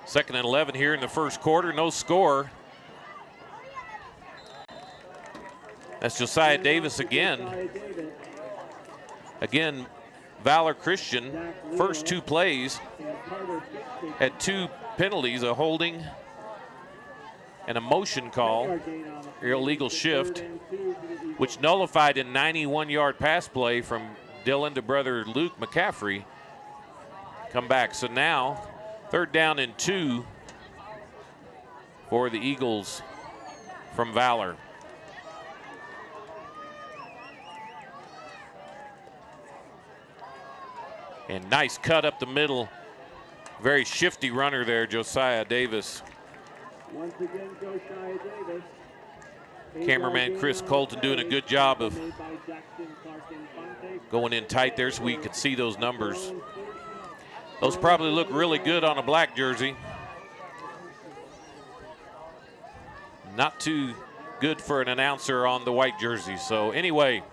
2nd and 11 here in the first quarter. No score. That's Josiah Davis again. Again, Valor Christian, first 2 plays, had 2 penalties, a holding and a motion call, illegal shift, which nullified a 91-yard pass play from Dylan to brother Luke McCaffrey. Come back. So now, 3rd down and 2 for the Eagles from Valor. And nice cut up the middle. Very shifty runner there, Josiah Davis. Once again, Josiah Davis. Cameraman Chris Colton doing a good job of going in tight there so we could see those numbers. Those probably look really good on a black jersey. Not too good for an announcer on the white jersey. So anyway,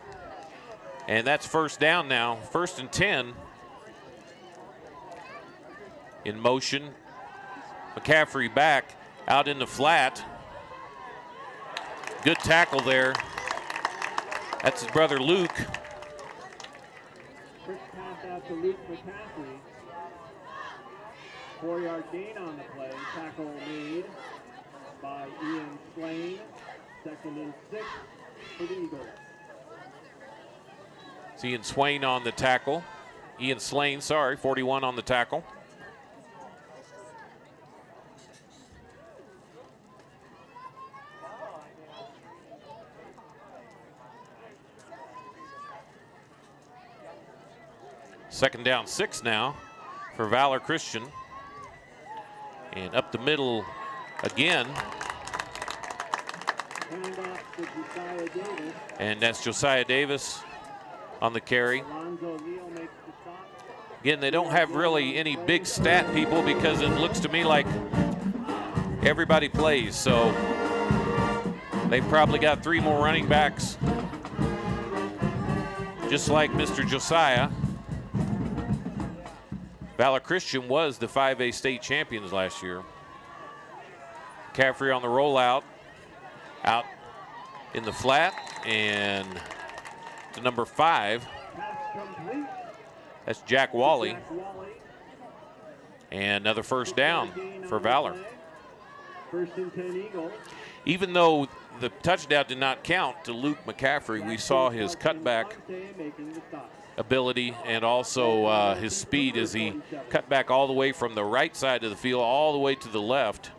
and that's 1st down now, 1st and 10. In motion, McCaffrey back out in the flat. Good tackle there. That's his brother Luke. First pass out to Luke McCaffrey. 4-yard gain on the play. Tackle made by Ian Swain. 2nd and 6 for the Eagles. It's Ian Swain on the tackle. Ian Slane, sorry, 41 on the tackle. Second down 6 now for Valor Christian. And up the middle again. And that's Josiah Davis on the carry. Again, they don't have really any big stat people because it looks to me like everybody plays. So they probably got 3 more running backs, just like Mr. Josiah. Valor Christian was the 5A state champions last year. McCaffrey on the rollout, out in the flat, and to number 5. That's Jack Wally. And another 1st down for Valor. 1st and 10 Eagles. Even though the touchdown did not count to Luke McCaffrey, we saw his cutback ability and also his speed as he cut back all the way from the right side of the field all the way to the left.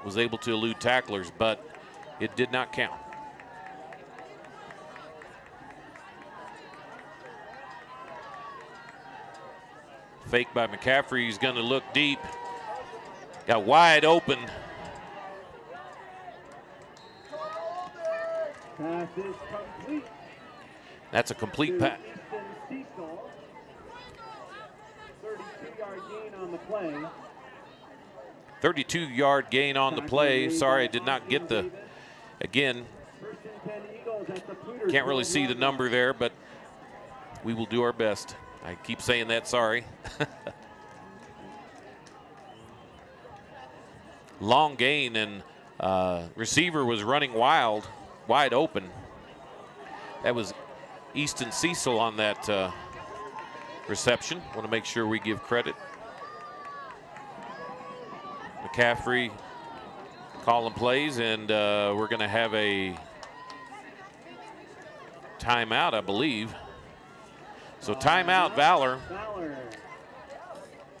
Was able to elude tacklers, but it did not count. Fake by McCaffrey, he's going to look deep. Got wide open. Pass is complete. That's a complete pass. 32-yard gain on the play. 32-yard gain on the play. Sorry, I did not get the, again, can't really see the number there, but we will do our best. I keep saying that, sorry. Long gain, and receiver was running wide open. That was Easton Cecil on that reception. Want to make sure we give credit. McCaffrey calling plays, and we're going to have a timeout, I believe. So timeout, Valor.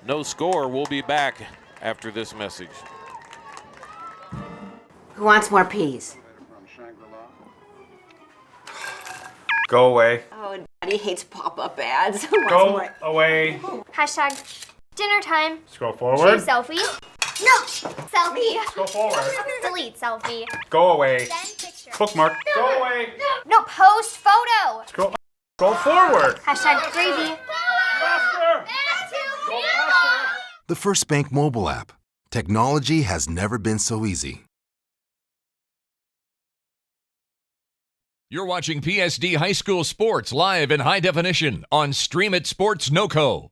No score. We'll be back after this message. Who wants more peas? Go away. Oh, Daddy hates pop-up ads. Who wants Go more? away. Hashtag dinner time. Scroll forward. Choose selfie. No. Selfie. Go forward. Delete selfie. Go away. Send picture. Bookmark. Go away. No, post photo. Go forward. Hashtag gravy. Faster. Go faster. The First Bank mobile app. Technology has never been so easy. You're watching PSD High School Sports live in high definition on Stream It Sports NoCo.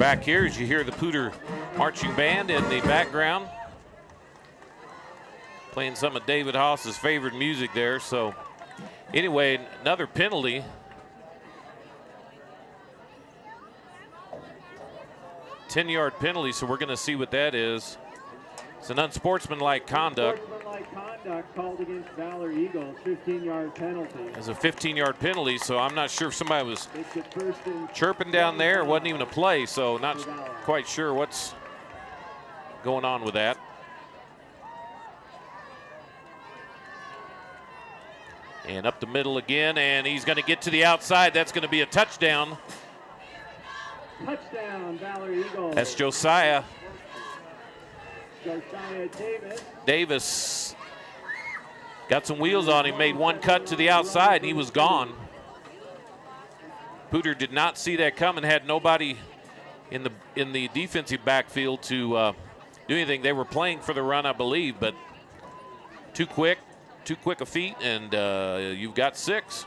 back here as you hear the Poudre marching band in the background. Playing some of David Haas's favorite music there. So anyway, another penalty. Ten-yard penalty, so we're going to see what that is. It's an unsportsmanlike conduct. Unsportsmanlike conduct called against Valor Eagles, 15-yard penalty. It's a 15-yard penalty, so I'm not sure if somebody was Makes it first and chirping down there. It wasn't even a play, so not for Valor. quite sure what's going on with that. And up the middle again, and he's going to get to the outside. That's going to be a touchdown. Touchdown, Valor Eagles. That's Josiah Davis. Davis. Got some wheels on him, made one cut to the outside, and he was gone. Poudre did not see that coming, had nobody in the defensive backfield to do anything. They were playing for the run, I believe, but too quick a feet, and you've got 6.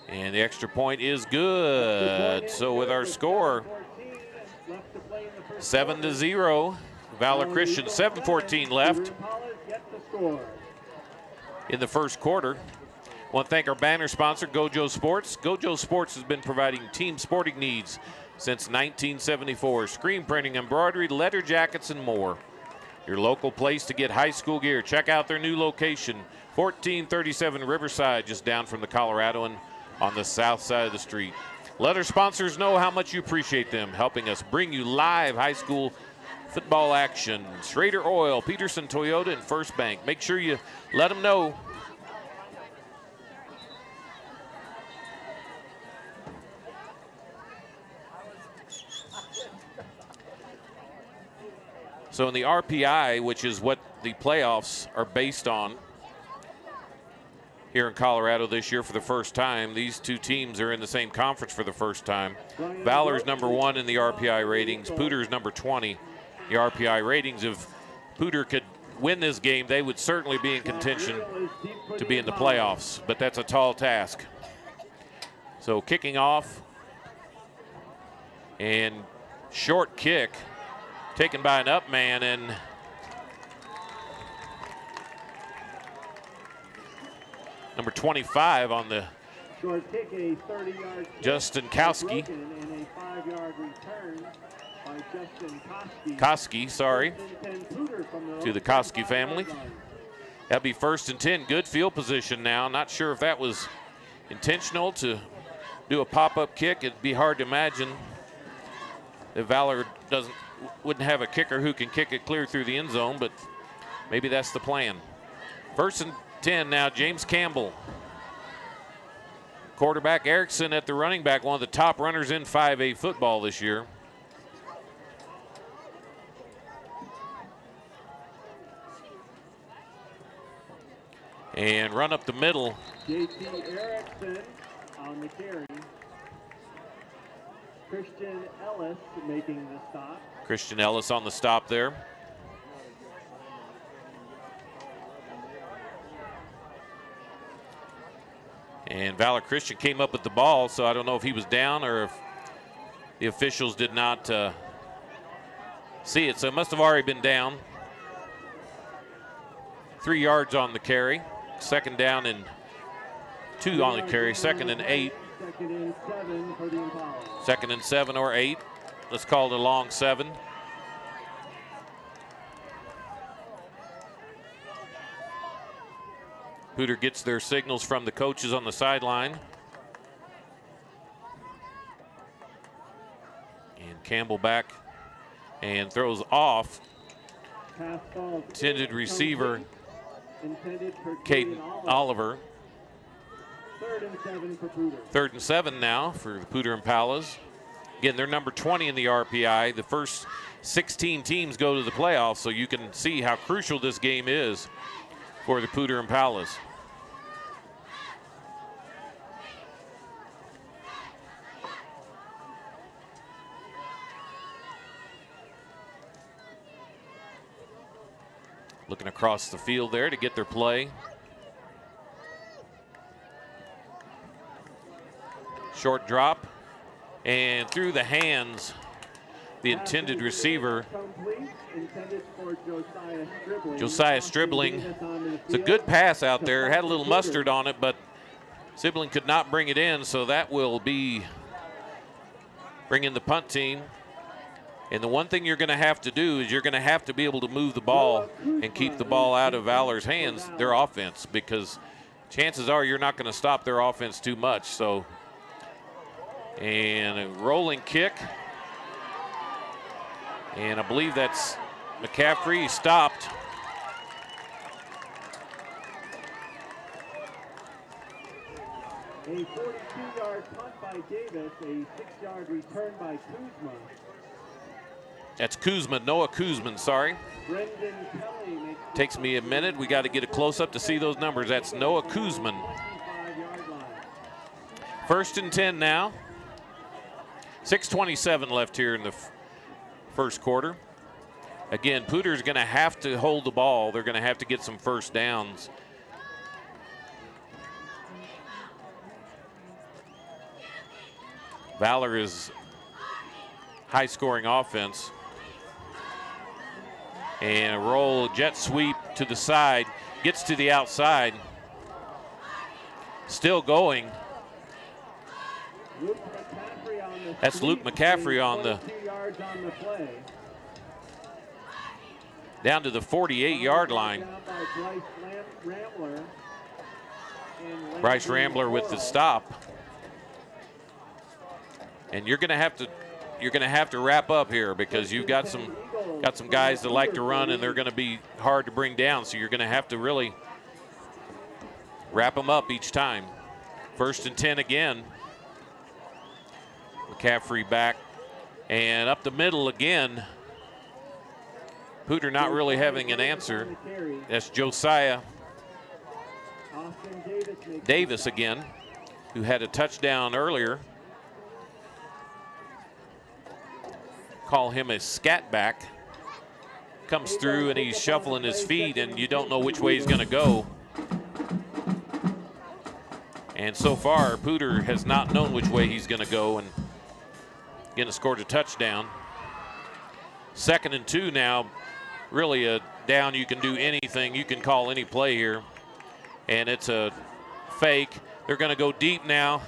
And the extra point is good. So with our score, 7-0, Valor Christian, 7:14 left in the first quarter. I want to thank our banner sponsor, GoJo Sports. GoJo Sports has been providing team sporting needs since 1974. Screen printing, embroidery, leather jackets, and more. Your local place to get high school gear. Check out their new location, 1437 Riverside, just down from the Coloradoan on the south side of the street. Let our sponsors know how much you appreciate them, helping us bring you live high school football action. Schrader Oil, Pedersen Toyota, and First Bank. Make sure you let them know. So in the RPI, which is what the playoffs are based on here in Colorado this year for the first time, these two teams are in the same conference for the first time. Valor's #1 in the RPI ratings. Poudre's number 20. The RPI ratings. If Poudre could win this game, they would certainly be in contention to be in the playoffs, but that's a tall task. So kicking off, and short kick taken by an up man, and number 25 on the short kick, a 30-yard kick. Justin Kowski. And a 5-yard return by Justin Koski, sorry, to the Koski family. That'll be 1st and 10. Good field position now. Not sure if that was intentional to do a pop-up kick. It'd be hard to imagine that Valor wouldn't have a kicker who can kick it clear through the end zone, but maybe that's the plan. 1st and 10 now, James Campbell. Quarterback Erickson at the running back, one of the top runners in 5A football this year. And run up the middle. JT Erickson on the carry. Christian Ellis making the stop. Christian Ellis on the stop there. And Valor Christian came up with the ball, so I don't know if he was down or if the officials did not see it. So it must have already been down. 3 yards on the carry. 2nd down and 2 on the carry. 2nd and 8. 2nd and 7 for the Impalas. 2nd and 7 or 8. Let's call it a long 7. Poudre gets their signals from the coaches on the sideline. And Campbell back and throws off. Intended receiver Caden Oliver. 3rd and 7 for Poudre. 3rd and 7 now for the Poudre Impalas. Again, they're number 20 in the RPI. The first 16 teams go to the playoffs, so you can see how crucial this game is for the Poudre Impalas. Looking across the field there to get their play. Short drop and through the hands, the intended receiver. Complete, intended for Josiah Stribling. Josiah Stribling. It's a good pass out there. Had a little mustard on it, but Stribling could not bring it in, so that will be bringing the punt team. And the one thing you're going to have to do is you're going to have to be able to move the ball and keep the ball out of Valor's hands, their offense, because chances are you're not going to stop their offense too much. So, and a rolling kick. And I believe that's McCaffrey. He stopped. A 42-yard punt by Davis, a 6-yard return by Kuzma. That's Kuzma, Noah Kuzman, sorry. Brendan Kelly makes Takes me a minute. We got to get a close-up to see those numbers. That's Noah Kuzman. 25-yard line. 1st and 10 now. 6:27 left here in the first quarter. Again, Poudre's going to have to hold the ball. They're going to have to get some first downs. Valor is high-scoring offense. And a roll, jet sweep to the side, gets to the outside. Still going. Luke McCaffrey on the That's Luke sweep, McCaffrey on the 22 yards on the play. down to the 48-yard line. Down by Bryce Rambler. And Bryce Landry Rambler with the Moore. stop. And you're going to have to wrap up here because you've got some guys that like to run and they're going to be hard to bring down. So you're going to have to really wrap them up each time. 1st and 10 again. McCaffrey back and up the middle again. Poudre not really having an answer. That's Josiah Austin Davis again, who had a touchdown earlier. Call him a scat back. Comes through and he's shuffling his feet and you don't know which way he's going to go. And so far, Poudre has not known which way he's going to go and again scored a touchdown. 2nd and 2 now. Really a down, you can do anything. You can call any play here. And it's a fake. They're going to go deep now.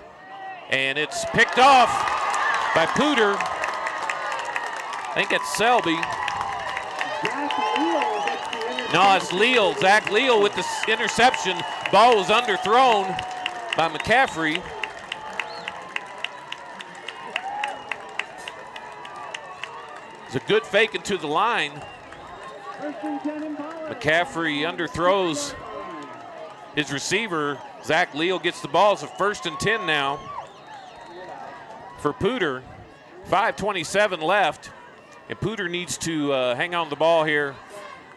And it's picked off by Poudre. I think it's Selby. No, it's Leal. Zach Leal with the interception. Ball was underthrown by McCaffrey. It's a good fake into the line. McCaffrey underthrows his receiver. Zach Leal gets the ball. It's a 1st and 10 now for Poudre. 5:27 left. And Poudre needs to hang on to the ball here,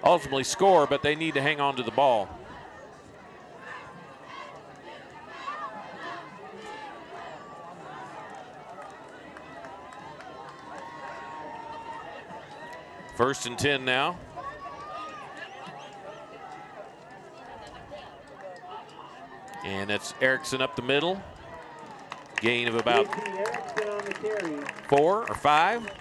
ultimately score, but they need to hang on to the ball. First and 10 now. And that's Erickson up the middle. Gain of about 4 or 5.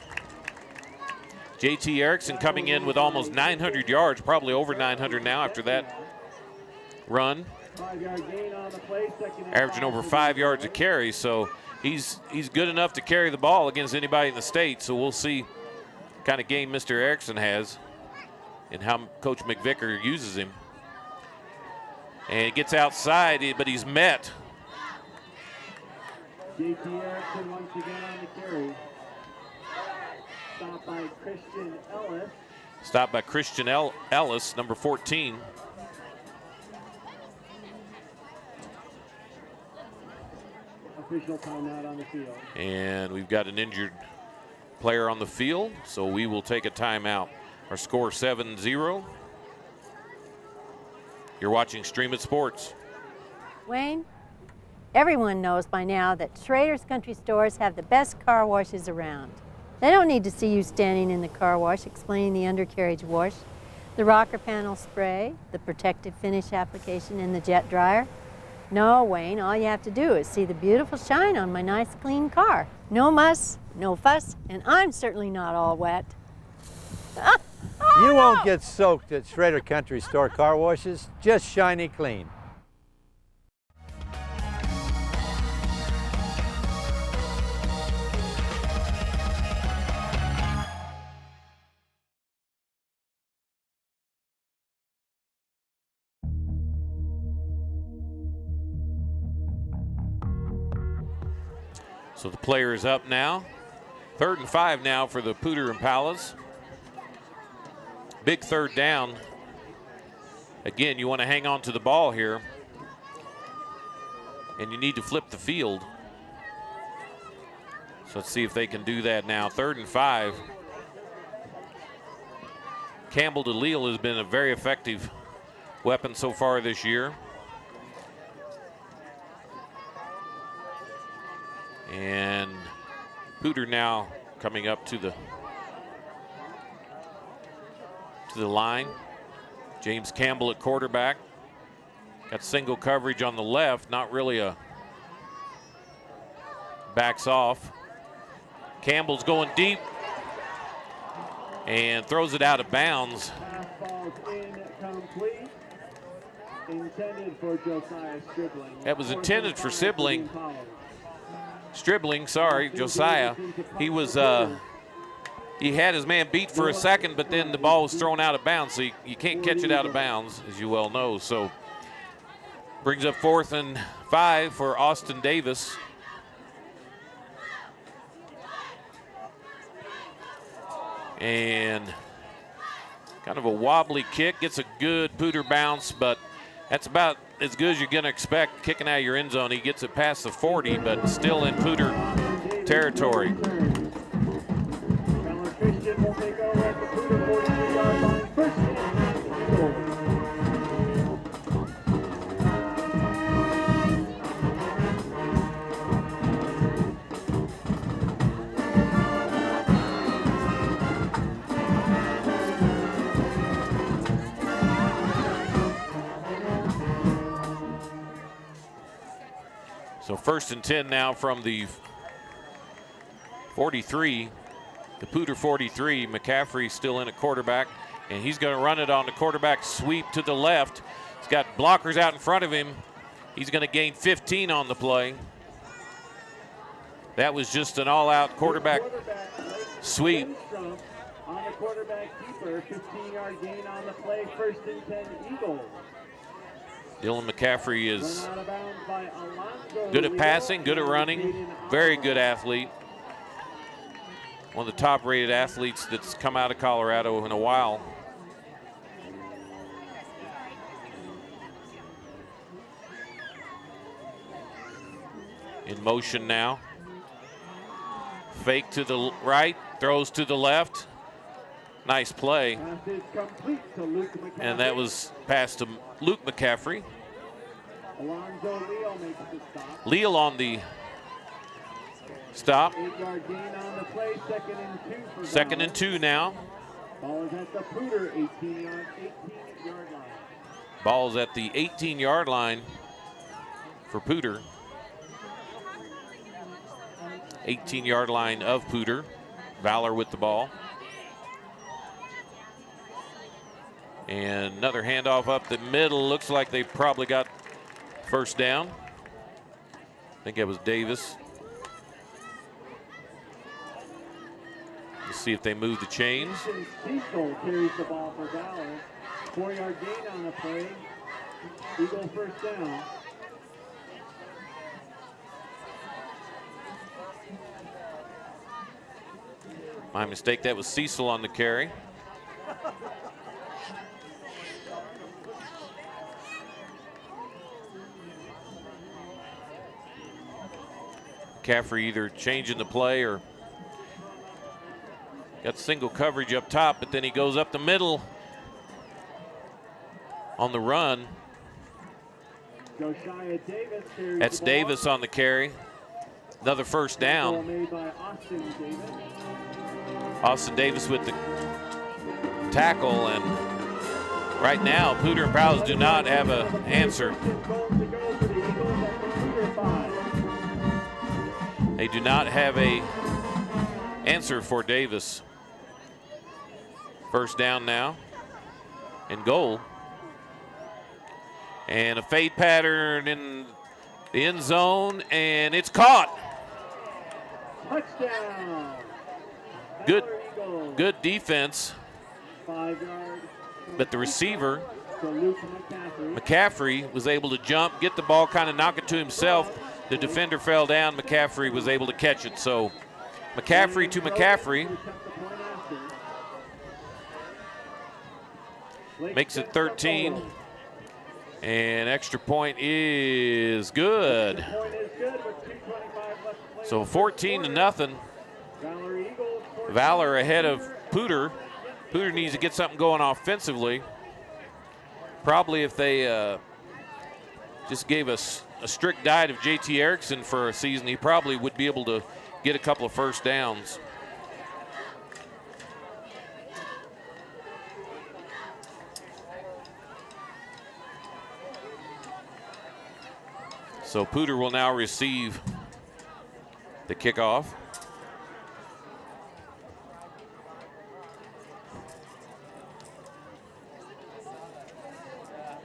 JT Erickson coming in with almost 900 yards, probably over 900 now after that run. 5-yard gain on the play, Averaging over 5 yards a carry, so he's good enough to carry the ball against anybody in the state. So we'll see what kind of game Mr. Erickson has and how Coach McVicker uses him. And he gets outside, but he's met. JT Erickson once again on the carry. Stopped by Christian Ellis. Stopped by Christian Ellis, number 14. Official timeout on the field. And we've got an injured player on the field, so we will take a timeout. Our score 7-0. You're watching Stream It Sports. Wayne, everyone knows by now that Schrader's Country Stores have the best car washes around. They don't need to see you standing in the car wash explaining the undercarriage wash, the rocker panel spray, the protective finish application, and the jet dryer. No, Wayne, all you have to do is see the beautiful shine on my nice clean car. No muss, no fuss, and I'm certainly not all wet. You won't get soaked at Schrader Country Store car washes, just shiny clean. So the player is up now. 3rd and 5 now for the Poudre Impalas. Big third down. Again, you want to hang on to the ball here. And you need to flip the field. So let's see if they can do that now. 3rd and 5. Campbell to Leal has been a very effective weapon so far this year. And Poudre now coming up to the line. James Campbell at quarterback. Got single coverage on the left, not really a backs off. Campbell's going deep and throws it out of bounds. Ball's incomplete. Intended for Josiah Stribling. That was intended for Stribling, sorry, Josiah. He was he had his man beat for a second, but then the ball was thrown out of bounds, so you can't catch it out of bounds, as you well know. So brings up 4th and 5 for Austin Davis. And kind of a wobbly kick, gets a good Poudre bounce, but that's about as good as you're going to expect kicking out of your end zone. He gets it past the 40, but still in Poudre territory. Valor Christian will take over at the Poudre 43-yard line. 1st and 10 Eagles. So 1st and 10 now from the 43, the Poudre 43. McCaffrey still in at quarterback, and he's going to run it on the quarterback sweep to the left. He's got blockers out in front of him. He's going to gain 15 on the play. That was just an all-out quarterback sweep. On the quarterback keeper, 15-yard gain on the play. 1st and 10 Eagles. Dylan McCaffrey is good at passing, good at running, very good athlete. One of the top-rated athletes that's come out of Colorado in a while. In motion now. Fake to the right, throws to the left. Nice play. And that was passed to Luke McCaffrey. Leal on the stop. 8-yard gain on the play. 2nd and 2 for 2nd and 2 now. Ball is at the Poudre 18-yard line. Ball's at the 18-yard line for Poudre. 18-yard line of Poudre. Valor with the ball. And another handoff up the middle. Looks like they probably got 1st down. I think that was Davis. Let's see if they move the chains. Cecil carries the ball for Valor. 4-yard gain on the play. Eagle 1st down. My mistake, that was Cecil on the carry. McCaffrey either changing the play or got single coverage up top, but then he goes up the middle on the run. Josiah Davis carries That's the ball. Davis on the carry. Another 1st down. Made by Austin Davis. Austin Davis with the tackle, and Right now, Poudre and Impalas do not have an answer. They do not have a answer for Davis. First down now and goal. And a fade pattern in the end zone, and it's caught. Touchdown. Good defense. 5 yards. But the receiver, Salute McCaffrey, was able to jump, get the ball, kind of knock it to himself. The defender fell down. McCaffrey was able to catch it. So McCaffrey to McCaffrey. Makes it 13. And extra point is good. So 14-0. Valor ahead of Poudre. Poudre needs to get something going offensively. Probably if they just gave us a strict diet of J.T. Erickson for a season, he probably would be able to get a couple of first downs. So Poudre will now receive the kickoff.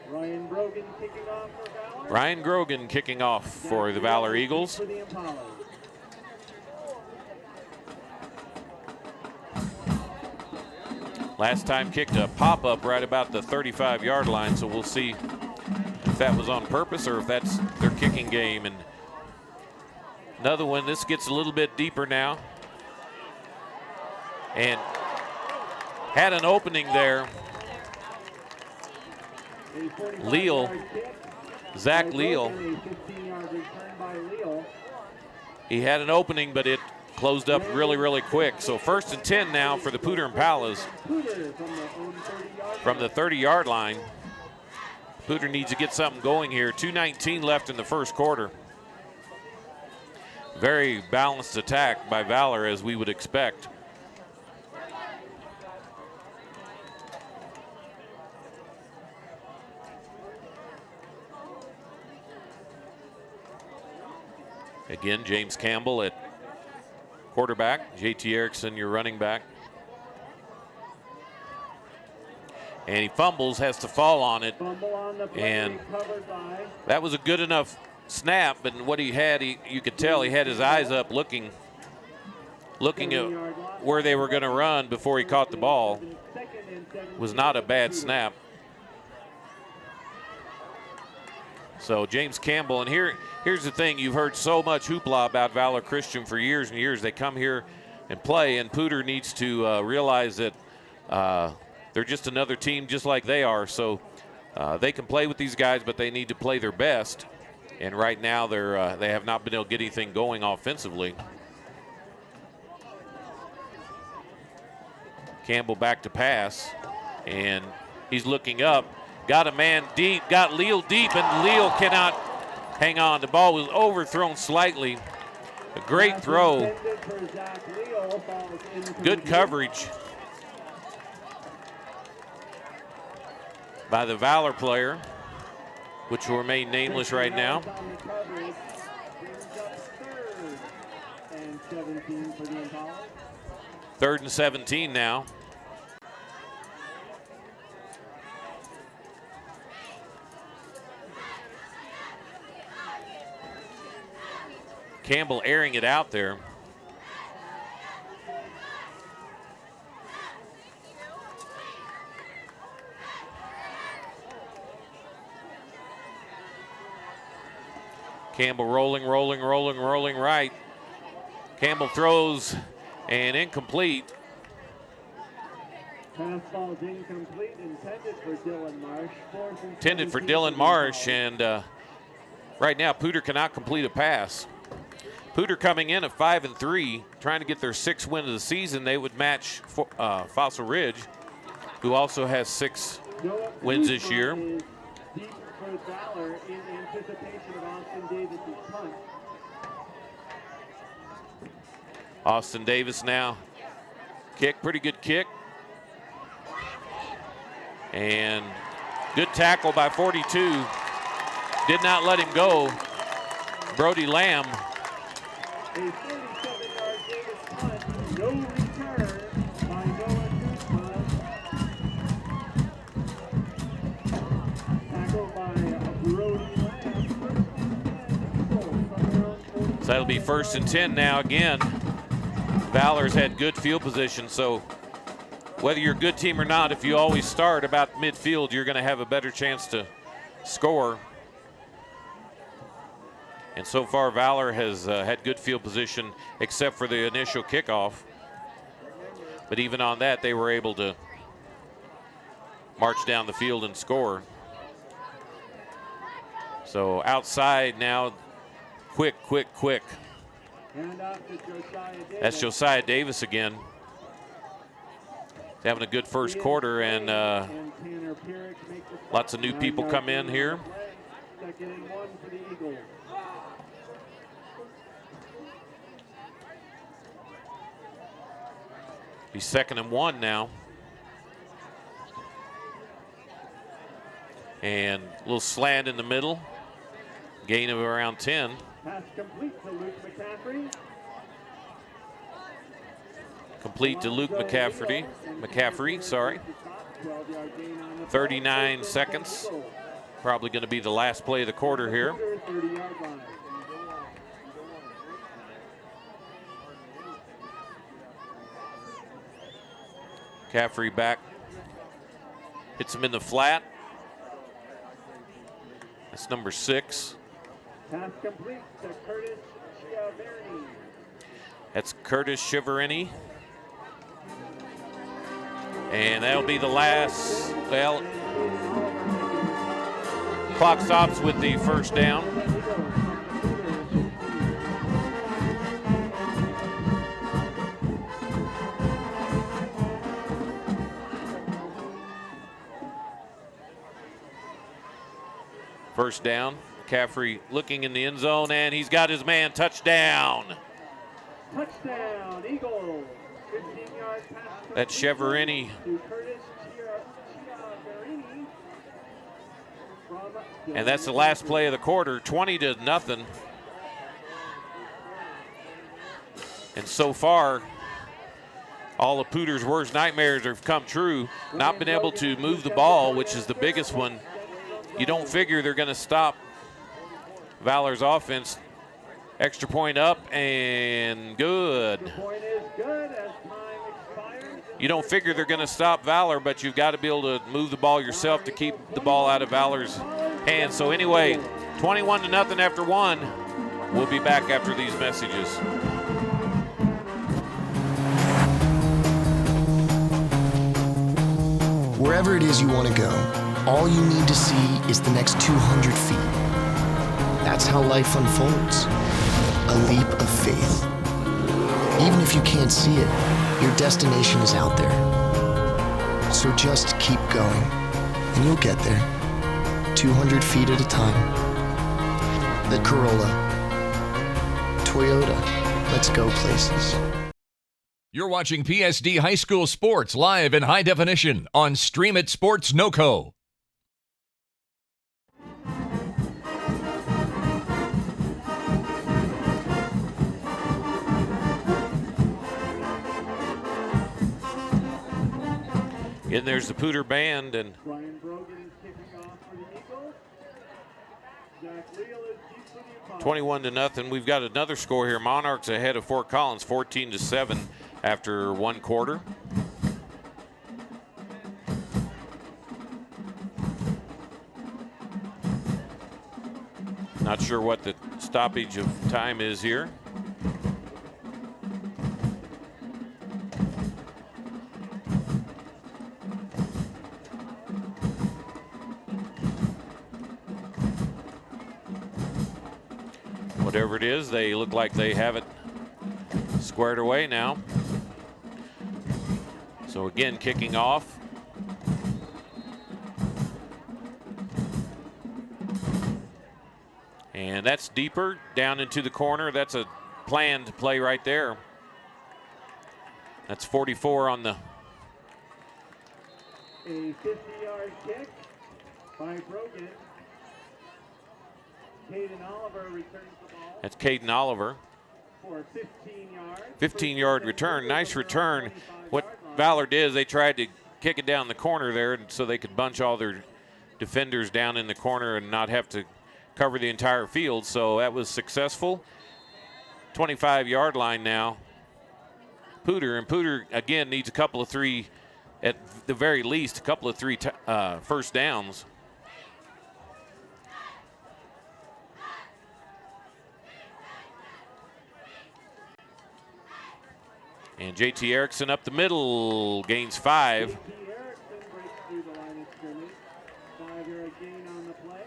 Ryan Grogan kicking off for Valor. Ryan Grogan kicking off for the Valor Eagles. For the Impalas. Last time kicked a pop-up right about the 35-yard line, so we'll see if that was on purpose or if that's their kicking game. And another one, this gets a little bit deeper now. And had an opening there. Leal, Zach Leal. He had an opening, but it closed up really, really quick. So 1st and 10 now for the Poudre Impalas from the 30-yard line. Poudre needs to get something going here. 2:19 left in the first quarter. Very balanced attack by Valor, as we would expect. Again, James Campbell at quarterback. J.T. Erickson, your running back. And he fumbles, has to fall on it. And that was a good enough snap, but what he had, you could tell he had his eyes up looking at where they were going to run before he caught the ball. Was not a bad snap. So James Campbell, and here's the thing, you've heard so much hoopla about Valor Christian for years and years. They come here and play, and Poudre needs to realize that they're just another team just like they are. So they can play with these guys, but they need to play their best. And right now they have not been able to get anything going offensively. Campbell back to pass, and he's looking up. Got a man deep, got Leal deep, and Leal cannot hang on. The ball was overthrown slightly. A great throw. Good coverage by the Valor player, which will remain nameless right now. 3rd and 17 now. Campbell airing it out there. Campbell rolling right. Campbell throws and incomplete. Pass ball is incomplete, intended for Dylan Marsh. Intended for Dylan Marsh, and right now Poudre cannot complete a pass. Poudre coming in at 5-3, trying to get their 6th win of the season. They would match Fossil Ridge, who also has 6 wins this year. Deep for Valor in anticipation of Austin Davis's punt. Austin Davis now. Kick, pretty good kick. And Good tackle by 42. Did not let him go. Brody Lamb. A 37-yard Davis punt. No return by Noah Kuzma. Tackle by Brody Lamb. So that'll be 1st and 10 now again. Valor's had good field position, so whether you're a good team or not, if you always start about midfield, you're going to have a better chance to score. And so far, Valor has had good field position except for the initial kickoff. But even on that, they were able to march down the field and score. So outside now, quick. That's Josiah Davis again. He's having a good first quarter, and lots of new people come in here. Second and 1 for the Eagles. Be 2nd and 1 now. And a little slant in the middle. Gain of around 10. Pass complete to Luke McCaffrey. Complete to Luke McCaffrey, sorry. 39 seconds. Probably going to be the last play of the quarter here. 30-yard line. McCaffrey back. Hits him in the flat. That's number 6. Pass complete to Curtis Chiaverini. That's Curtis Chiaverini. And that'll be the last, well, clock stops with the first down. First down. McCaffrey looking in the end zone, and he's got his man. Touchdown. Touchdown, Eagles. 15-yard pass. That's Chiaverini. To Curtis Chiaverini. And that's the last play of the quarter, 20-0. And so far, all of Poudre's worst nightmares have come true. Not been able to move the ball, which is the biggest one. You don't figure they're going to stop Valor's offense. Extra point up and good. You don't figure they're going to stop Valor, but you've got to be able to move the ball yourself to keep the ball out of Valor's hands. So anyway, 21-0 after 1. We'll be back after these messages. Wherever it is you want to go, all you need to see is the next 200 feet. That's how life unfolds. A leap of faith. Even if you can't see it, your destination is out there. So just keep going, and you'll get there. 200 feet at a time. The Corolla. Toyota. Let's go places. You're watching PSD High School Sports live in high definition on Stream It Sports NoCo. And there's the Poudre band, and Brian Brogan is kicking off for the Eagles. Zach Leal is deep for the Impalas. 21-0. We've got another score here. Monarchs ahead of Fort Collins, 14-7 after one quarter. Not sure what the stoppage of time is here. Whatever it is, they look like they have it squared away now. So again, kicking off. And that's deeper down into the corner. That's a planned play right there. That's 44 on the. A 50-yard kick. by Brogan. Caden Oliver returns the ball That's Caden Oliver. for 15 yards. 15-yard return. Nice return. What Valor did is they tried to kick it down the corner there so they could bunch all their defenders down in the corner and not have to cover the entire field. So that was successful. 25-yard line now. Poudre, and Poudre again needs a couple of three, at the very least, a couple of three first downs. And JT Erickson up the middle, gains 5. JT Erickson breaks through the line of scrimmage. 5-yard gain on the play.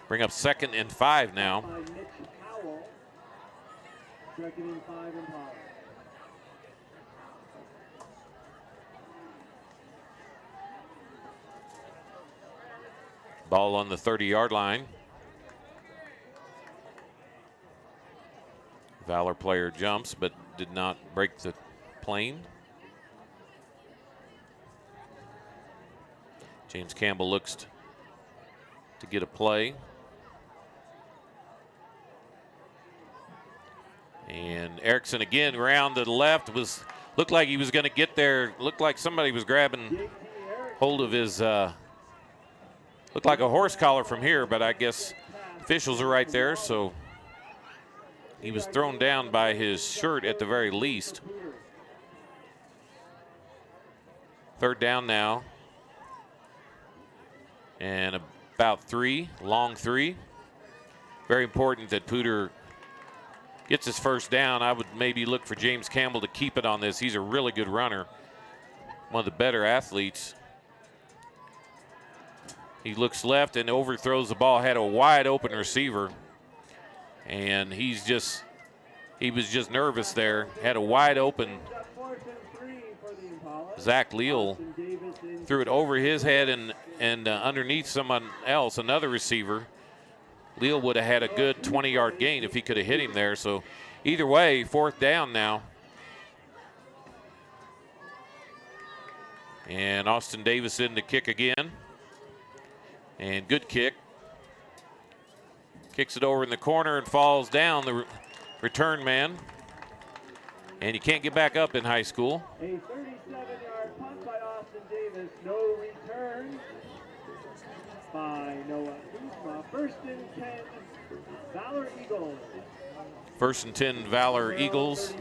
Bring up 2nd and 5 now. By Mitch Howell. 2nd and 5 Impala. Ball on the 30-yard line. Valor player jumps, but did not break the plane. James Campbell looks to get a play. And Erickson again round to the left, looked like he was going to get there. Looked like somebody was grabbing hold of his, looked like a horse collar from here, but I guess officials are right there, so he was thrown down by his shirt at the very least. 3rd down now. And about 3, long 3. Very important that Poudre gets his first down. I would maybe look for James Campbell to keep it on this. He's a really good runner, one of the better athletes. He looks left and overthrows the ball, had a wide open receiver. And he was just nervous there. Had a wide open. Zach Leal threw it over his head and underneath someone else, another receiver. Leal would have had a good 20-yard gain if he could have hit him there. So either way, 4th down now. And Austin Davis in to kick again. And good kick. Kicks it over in the corner and falls down, the return man. And you can't get back up in high school. A 37-yard punt by Austin Davis. No return by Noah Kuzma. 1st and 10, Valor Eagles. 1st and 10, Valor Eagles.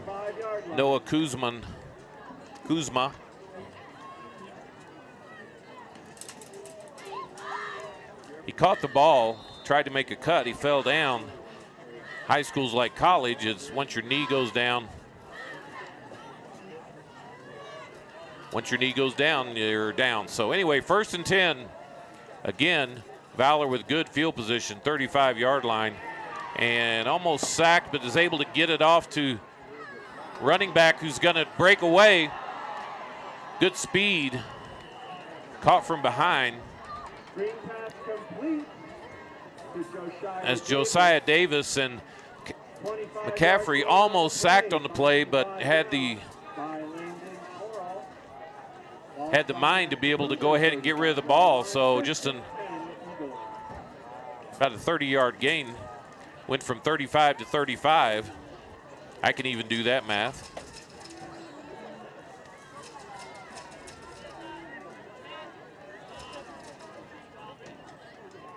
Noah Kuzma. He caught the ball, tried to make a cut. He fell down. High school's like college. It's once your knee goes down. Once your knee goes down, you're down. So anyway, 1st and 10. Again, Valor with good field position, 35-yard line. And almost sacked, but is able to get it off to running back who's going to break away. Good speed. Caught from behind. Screen pass complete to As Josiah Davis, and McCaffrey almost sacked on the play, but had the mind to be able to go ahead and get rid of the ball. So just about a 30-yard gain. Went from 35 to 35. I can even do that math.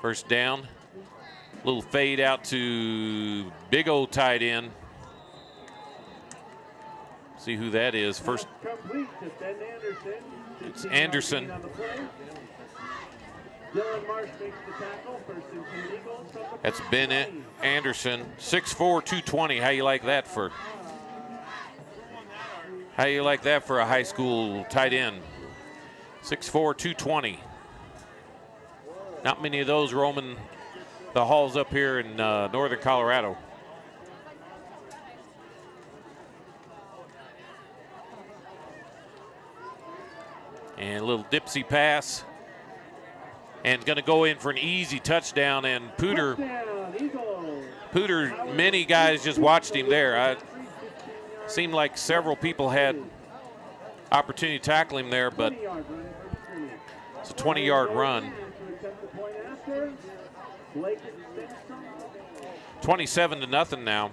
First down. Little fade out to big old tight end. See who that is. First. It's Anderson. That's Ben Anderson. 6'4", 220. How you like that for a high school tight end? 6'4", 220. Not many of those roaming the halls up here in northern Colorado. And a little dipsy pass. And going to go in for an easy touchdown. And Poudre, many guys just watched him there. It seemed like several people had opportunity to tackle him there, but It's a 20-yard run. 27-0 now.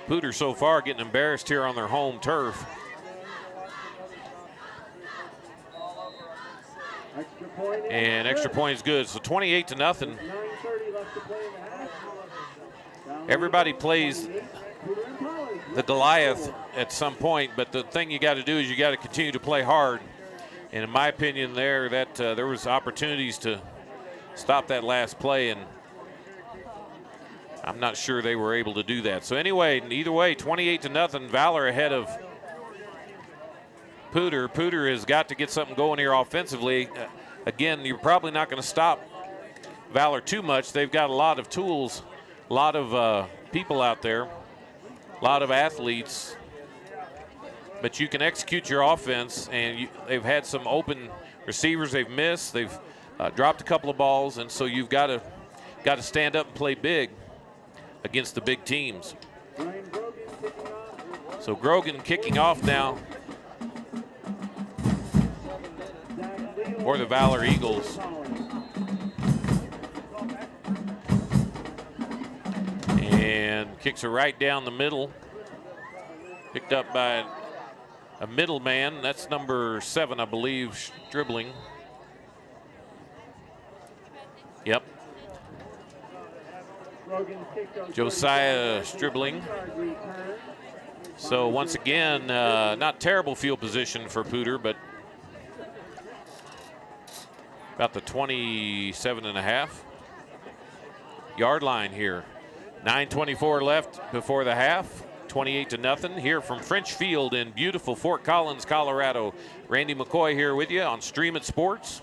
Poudre so far getting embarrassed here on their home turf. And extra point is good. So 28-0. Everybody plays the Goliath at some point, but the thing you got to do is you got to continue to play hard. And in my opinion, there was opportunities to stop that last play, and I'm not sure they were able to do that. So anyway, either way, 28-0. Valor ahead of Poudre. Poudre has got to get something going here offensively. Again, you're probably not going to stop Valor too much. They've got a lot of tools, a lot of people out there, a lot of athletes. But you can execute your offense, and they've had some open receivers they've missed. They've dropped a couple of balls, and so you've got to stand up and play big against the big teams. So Grogan kicking off now for the Valor Eagles. And kicks it right down the middle. Picked up by a middleman. That's number 7, I believe, dribbling. Yep. Josiah dribbling. So once again, not terrible field position for Poudre, but about the 27.5-yard line here. 9:24 left before the half. 28-0 here from French Field in beautiful Fort Collins, Colorado. Randy McCoy here with you on Stream It Sports.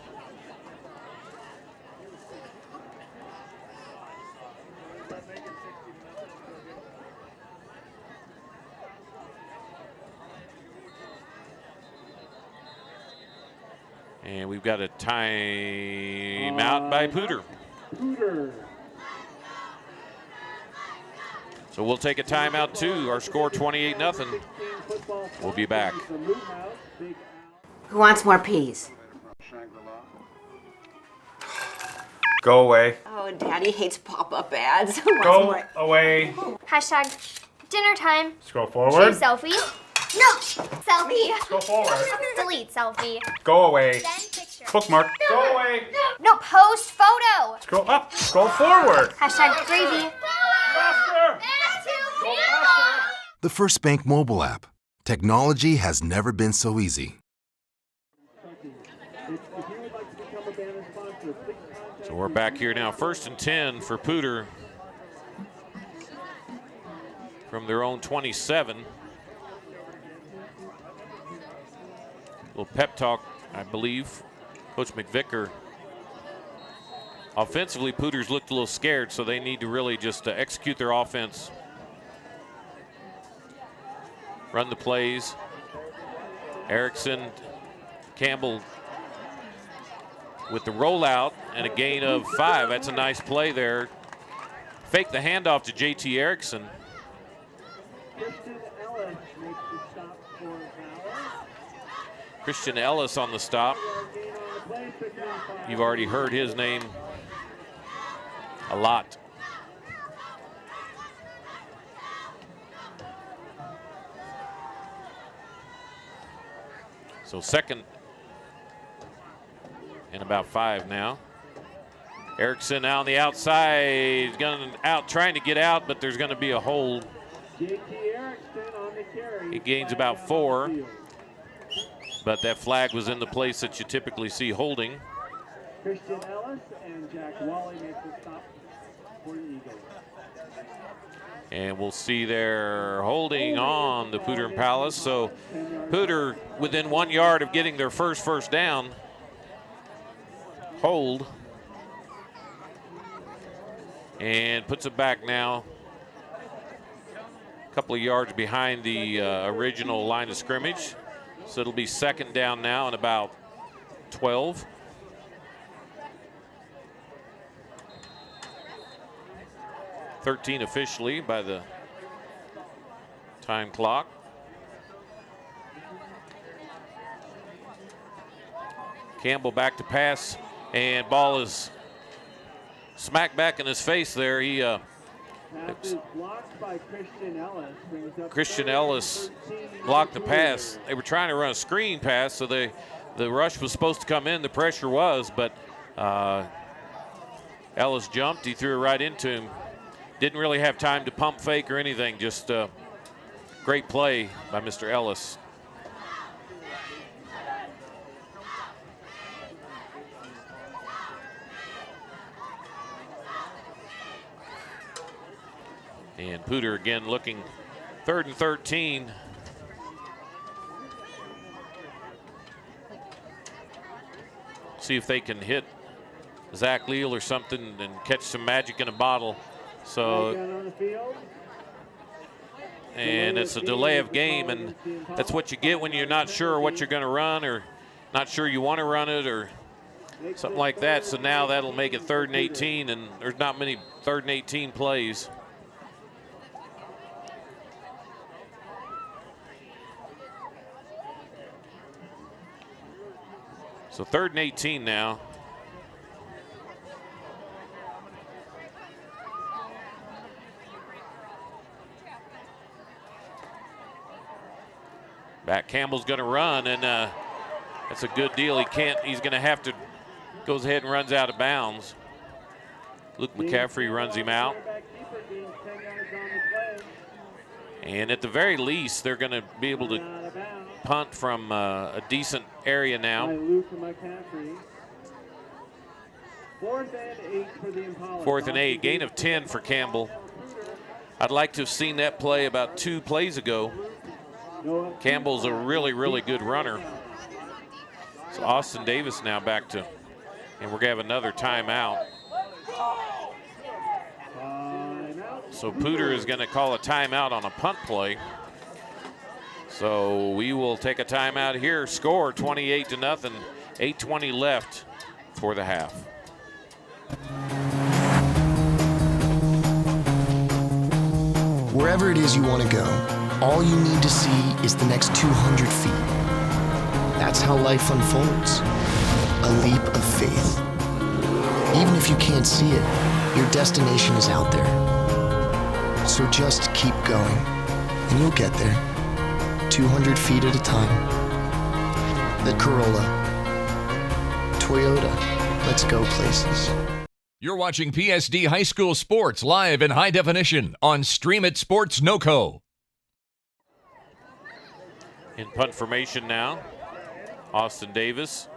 And we've got a timeout by Poudre. So we'll take a timeout too. Our score 28-0. We'll be back. Who wants more peas? Go away. Oh, Daddy hates pop-up ads. Who wants Go more? away. Hashtag dinner time. Scroll forward. Choose selfie. No. Selfie. Go forward. Delete selfie. Go away. Send picture. Bookmark. Go away. No, post photo. Scroll up. Scroll forward. Hashtag gravy. Faster. Go faster. The First Bank mobile app. Technology has never been so easy. So we're back here now. 1st and 10 for Poudre from their own 27. Little pep talk, I believe. Coach McVicker. Offensively, Poudre's looked a little scared, so they need to really just execute their offense. Run the plays. Erickson, Campbell with the rollout and a gain of 5. That's a nice play there. Fake the handoff to JT Erickson. Christian Ellis on the stop. You've already heard his name a lot. So 2nd and about 5 now. Erickson out on the outside. He's going out, trying to get out, but there's going to be a hold. He gains about 4. But that flag was in the place that you typically see holding. Christian Ellis and Jack Wally make the stop for the Eagles. And we'll see they're holding on the Poudre Impalas. So Poudre within 1 yard of getting their first down. Hold. And puts it back now. A couple of yards behind the original line of scrimmage. So it'll be 2nd down now and about 12. .13 officially by the time clock. Campbell back to pass, and ball is smack back in his face there. He Pass is blocked by Christian Ellis. Brings up Christian third and Ellis 13 blocked the for pass. Poudre. They were trying to run a screen pass, so the rush was supposed to come in. The pressure was, but Ellis jumped. He threw it right into him. Didn't really have time to pump fake or anything. Just great play by Mr. Ellis. And Poudre again looking 3rd and 13. See if they can hit Zach Leal or something and catch some magic in a bottle. So, On the field. and it's a delay of game, and that's what you get when you're not sure what you're going to run or not sure you want to run it or something like that. So now that'll make it 3rd and 18, and there's not many 3rd and 18 plays. So 3rd and 18 now. Back Campbell's going to run, and that's a good deal. He's going to have to, goes ahead and runs out of bounds. Luke McCaffrey runs him out. And at the very least, they're going to be able to punt from a decent area now. 4th and 8 for the Impalas. 4th and 8, gain of 10 for Campbell. I'd like to have seen that play about 2 plays ago. Campbell's a really, really good runner. So Austin Davis now back to, and we're going to have another timeout. So Poudre is going to call a timeout on a punt play. So we will take a timeout here. Score 28-0, 8:20 left for the half. Wherever it is you want to go, all you need to see is the next 200 feet. That's how life unfolds. A leap of faith. Even if you can't see it, your destination is out there. So just keep going, and you'll get there. 200 feet at a time. The Corolla. Toyota. Let's go places. You're watching PSD High School Sports live in high definition on Stream It Sports NoCo. In punt formation now, Austin Davis.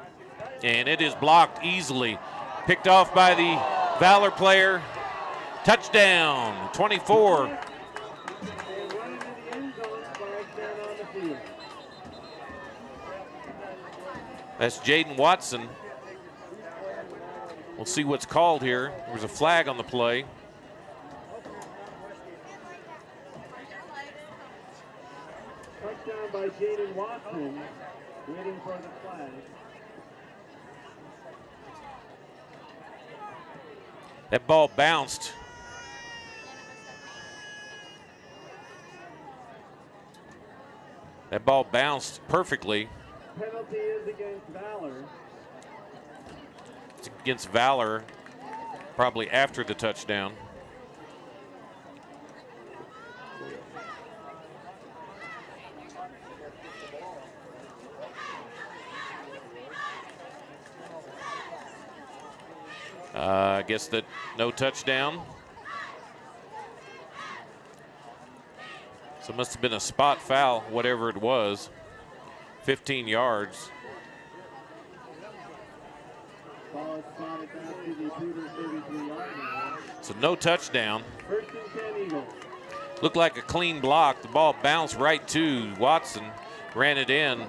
And it is blocked easily. Picked off by the Valor player. Touchdown, 24. That's Jaden Watson. We'll see what's called here. There was a flag on the play. Touchdown by Jaden Watson, waiting for the flag. That ball bounced. That ball bounced perfectly. Penalty is against Valor. It's against Valor, probably after the touchdown. I guess that no touchdown. So it must have been a spot foul, whatever it was. 15 yards. So no touchdown. First and 10 Eagles. Looked like a clean block. The ball bounced right to Watson, ran it in.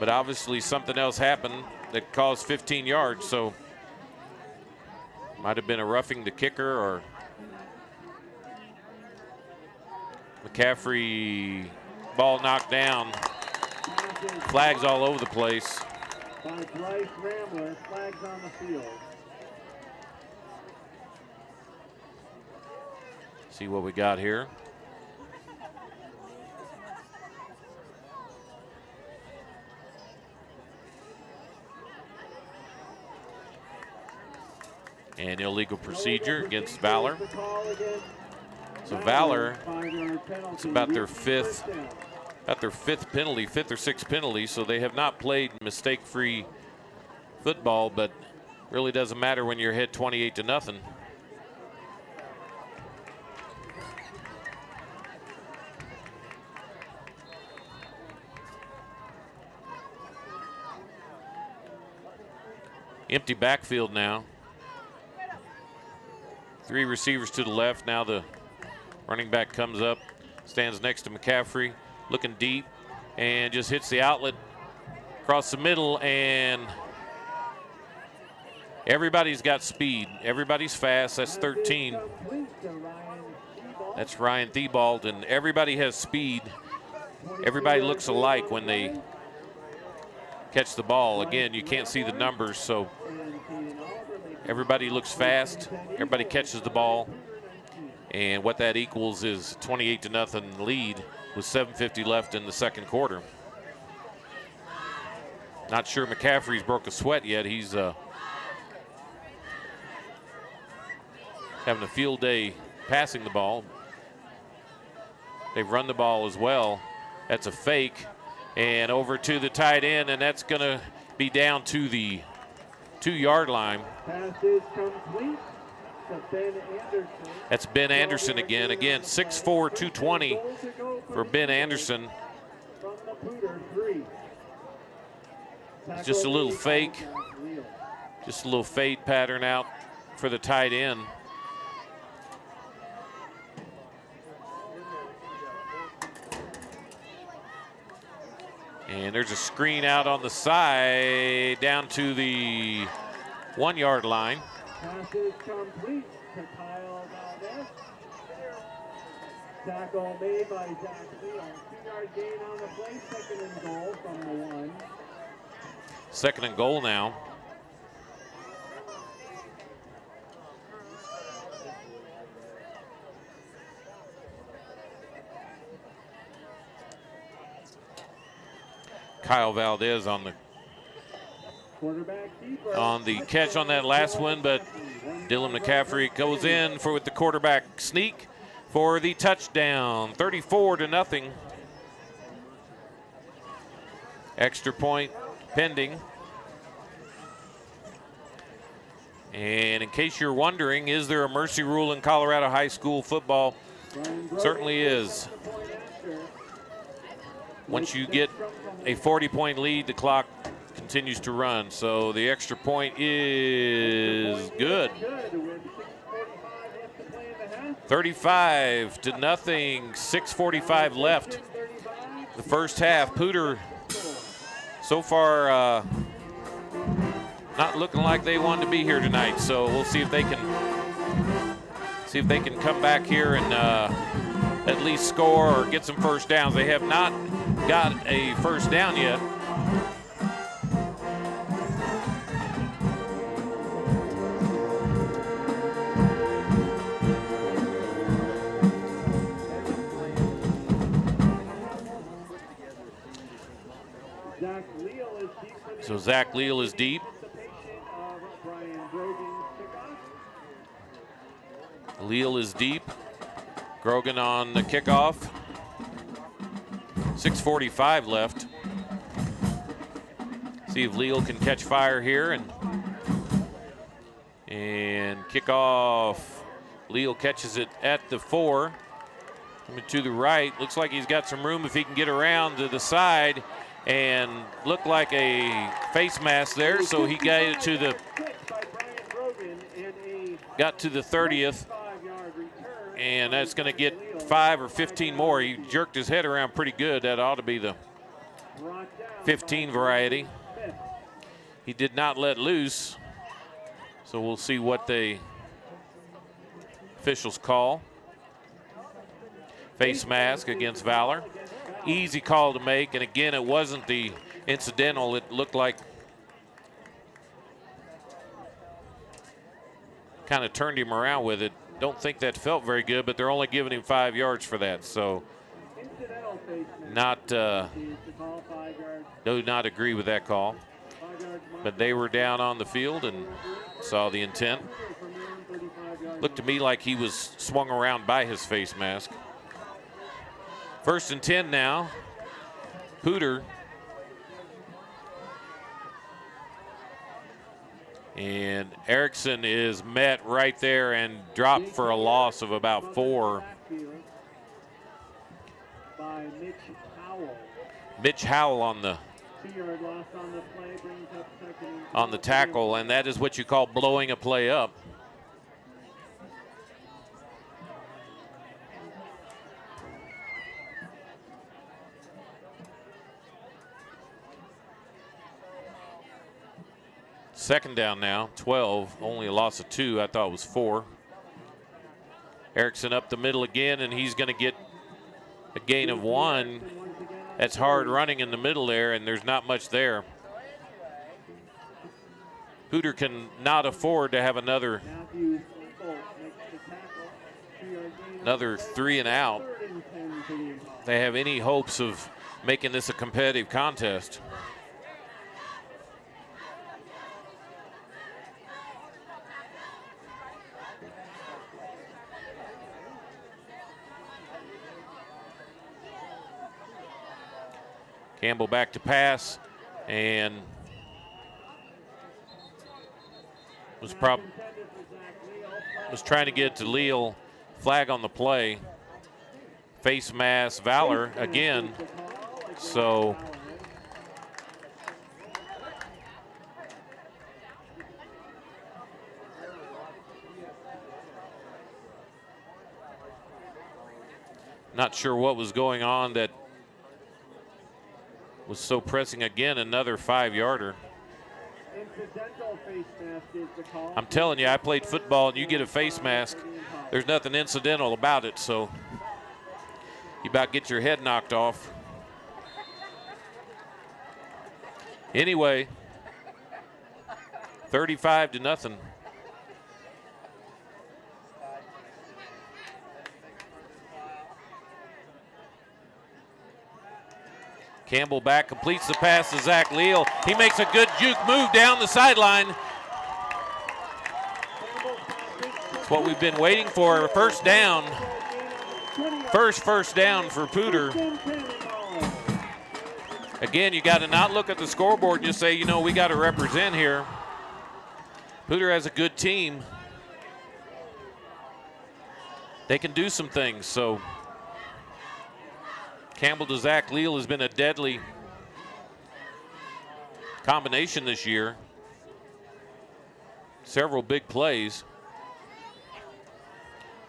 But obviously something else happened that caused 15 yards, so might have been a roughing the kicker, or McCaffrey, ball knocked down. Flags all over the place. By Bryce Ramler, flags on the field. See what we got here. And illegal procedure against Valor. So Valor, it's about their fifth penalty, fifth or sixth penalty, so they have not played mistake-free football, but really doesn't matter when you're ahead 28-0. Empty backfield now. 3 receivers to the left. Now the running back comes up, stands next to McCaffrey, looking deep, and just hits the outlet across the middle, and everybody's got speed. Everybody's fast. That's 13. That's Ryan Thibault, and everybody has speed. Everybody looks alike when they catch the ball. Again, you can't see the numbers, so everybody looks fast. Everybody catches the ball. And what that equals is 28-0 lead with 7:50 left in the second quarter. Not sure McCaffrey's broke a sweat yet. He's having a field day passing the ball. They've run the ball as well. That's a fake. And over to the tight end, and that's going to be down to the 2-yard line. Pass is complete to Ben Anderson. That's Ben Anderson again. Again, 6'4", 220 for Ben Anderson. From the Poudre 3. It's just a little fake. Just a little fade pattern out for the tight end. And there's a screen out on the side down to the 1-yard line. Pass is complete to Kyle Valdez. Tackle made by Zach Leal. 2-yard gain on the play. Second and goal from the 1. Second and goal now. Kyle Valdez on the catch on that last one, but Dylan McCaffrey goes in with the quarterback sneak for the touchdown, 34-0. Extra point pending. And in case you're wondering, is there a mercy rule in Colorado high school football? Certainly is. Once you get a 40-point lead, the clock continues to run. So the extra point is good. 35-0, 6:45 left. The first half. Poudre so far not looking like they wanted to be here tonight. So we'll see if they can come back here and at least score or get some first downs. They have not got a first down yet. So Zach Leal is deep. Leal is deep. Grogan on the kickoff. 6:45 left. See if Leal can catch fire here and kick off. Leal catches it at the 4. Coming to the right. Looks like he's got some room if he can get around to the side and look like a face mask there. So he got it to the 30th. And that's going to get 5 or 15 more. He jerked his head around pretty good. That ought to be the 15 variety. He did not let loose. So we'll see what the officials call. Face mask against Valor. Easy call to make. And again, it wasn't the incidental. It looked like kind of turned him around with it. Don't think that felt very good, but they're only giving him 5 yards for that. So do not agree with that call. But they were down on the field and saw the intent. Looked to me like he was swung around by his face mask. 1st and 10 now. Poudre. And Erickson is met right there and dropped for a loss of about 4. By Mitch Howell. Mitch Howell on the 2-yard loss on the play brings up 2nd and on the tackle, and that is what you call blowing a play up. Second down now, 12, only a loss of 2. I thought it was 4. Erickson up the middle again, and he's going to get a gain of 1. That's hard running in the middle there, and there's not much there. Poudre can not afford to have another 3 and out. They have any hopes of making this a competitive contest. Campbell back to pass, and was trying to get to Leal. Flag on the play. Face mask, Valor again. So not sure what was going on that was so pressing. Again, another 5-yarder. I'm telling you, I played football, and you get a face mask, there's nothing incidental about it, so you about get your head knocked off. Anyway, 35-0. Campbell back, completes the pass to Zach Leal. He makes a good juke move down the sideline. That's what we've been waiting for. First down. First down for Poudre. Again, you got to not look at the scoreboard and just say, you know, we got to represent here. Poudre has a good team. They can do some things, so Campbell to Zach Leal has been a deadly combination this year. Several big plays.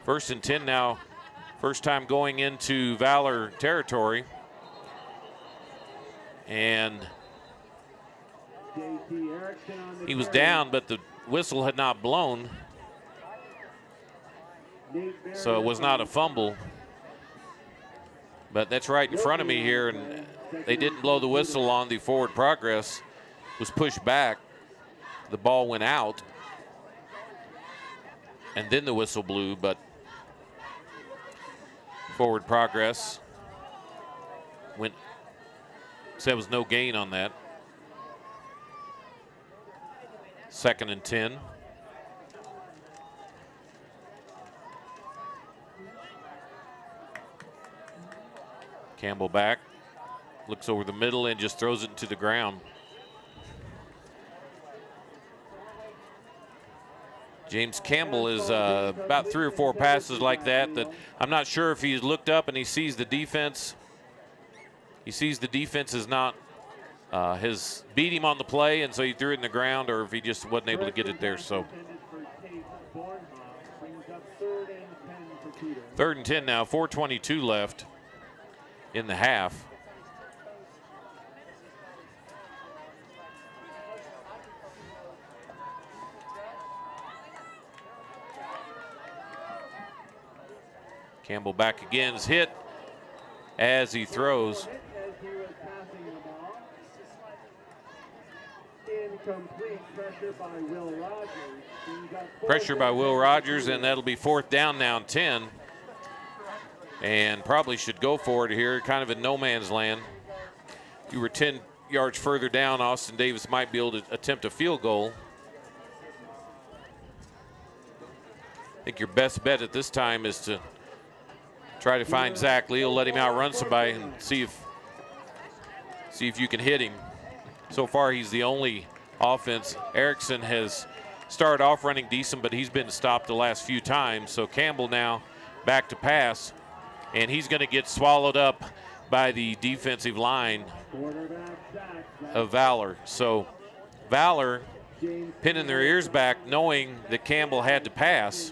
1st and 10 now. First time going into Valor territory. And he was down, but the whistle had not blown. So it was not a fumble. But that's right in front of me here, and they didn't blow the whistle on the forward progress. It was pushed back. The ball went out, and then the whistle blew, but forward progress went, so there was no gain on that. 2nd and 10. Campbell back, looks over the middle and just throws it into the ground. James Campbell is about 3 or 4 passes like that I'm not sure if he's looked up and he sees the defense. He sees the defense is not has beat him on the play, and so he threw it in the ground, or if he just wasn't able to get it there. So 3rd and 10 now, 4:22 left in the half. Campbell back again, is hit as he throws. Pressure by Will Rogers, and that'll be 4th down now, 10. And probably should go for it here, kind of in no man's land. If you were 10 yards further down, Austin Davis might be able to attempt a field goal. think your best bet at this time is to try to find Zach Leal, let him outrun somebody, and see if you can hit him. So far, he's the only offense. Erickson has started off running decent, but he's been stopped the last few times. So Campbell now back to pass, and he's going to get swallowed up by the defensive line of Valor. So Valor pinning their ears back, knowing that Campbell had to pass,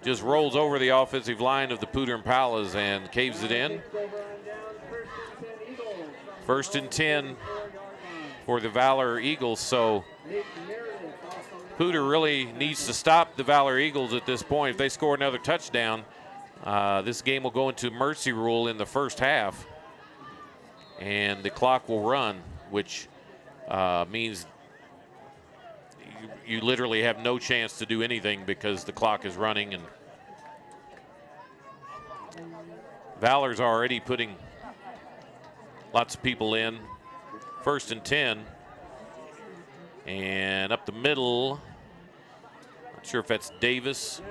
just rolls over the offensive line of the Poudre Impalas and caves it in. 1st and 10 for the Valor Eagles. So Poudre really needs to stop the Valor Eagles at this point. If they score another touchdown, this game will go into mercy rule in the first half, and the clock will run, which means you literally have no chance to do anything because the clock is running. And Valor's already putting lots of people in. 1st and 10. And up the middle, not sure if that's Davis.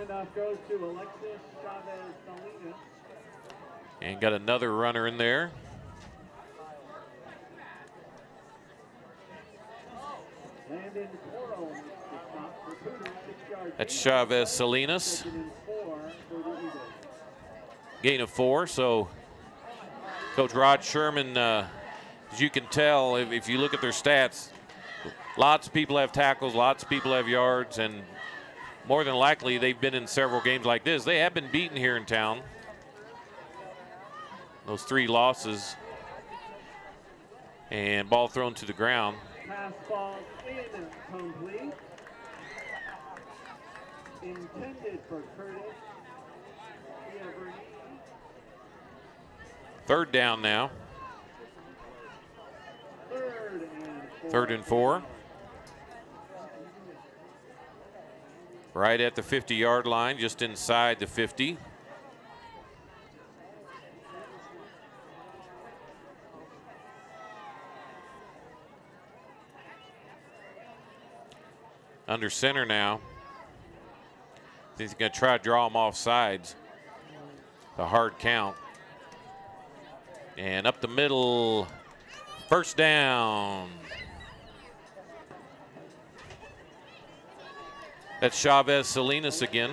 And got another runner in there. That's Chavez Salinas. Gain of 4. So Coach Rod Sherman, as you can tell, if you look at their stats, lots of people have tackles, lots of people have yards, and more than likely they've been in several games like this. They have been beaten here in town. Those 3 losses. And ball thrown to the ground. Pass ball incomplete. Intended for Curtis. 3rd down now. 3rd and 4. Right at the 50-yard line, just inside the 50. Under center now. I think he's going to try to draw him off sides. The hard count. And up the middle, 1st down. That's Chavez Salinas again.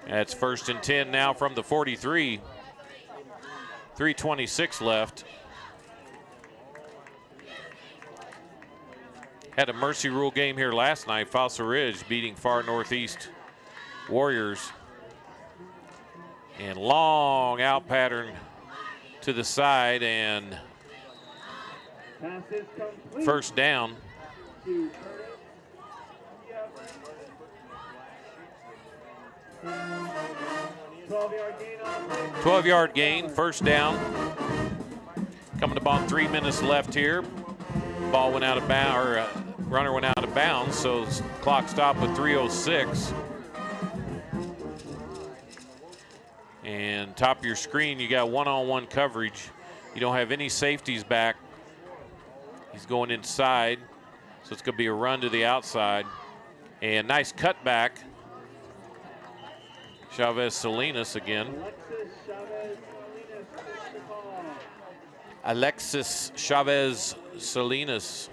That's 1st and 10 now from the 43. 3:26 left. Had a mercy rule game here last night. Fossil Ridge beating Far Northeast Warriors. And long out pattern to the side, and 1st down. 12-yard gain, 1st down. Coming upon 3 minutes left here. Ball went out of bounds, or runner went out of bounds, so clock stopped with 3:06. And top of your screen, you got one-on-one coverage. You don't have any safeties back. He's going inside, so it's going to be a run to the outside. And nice cutback. Chavez Salinas again. Alexis Chavez Salinas.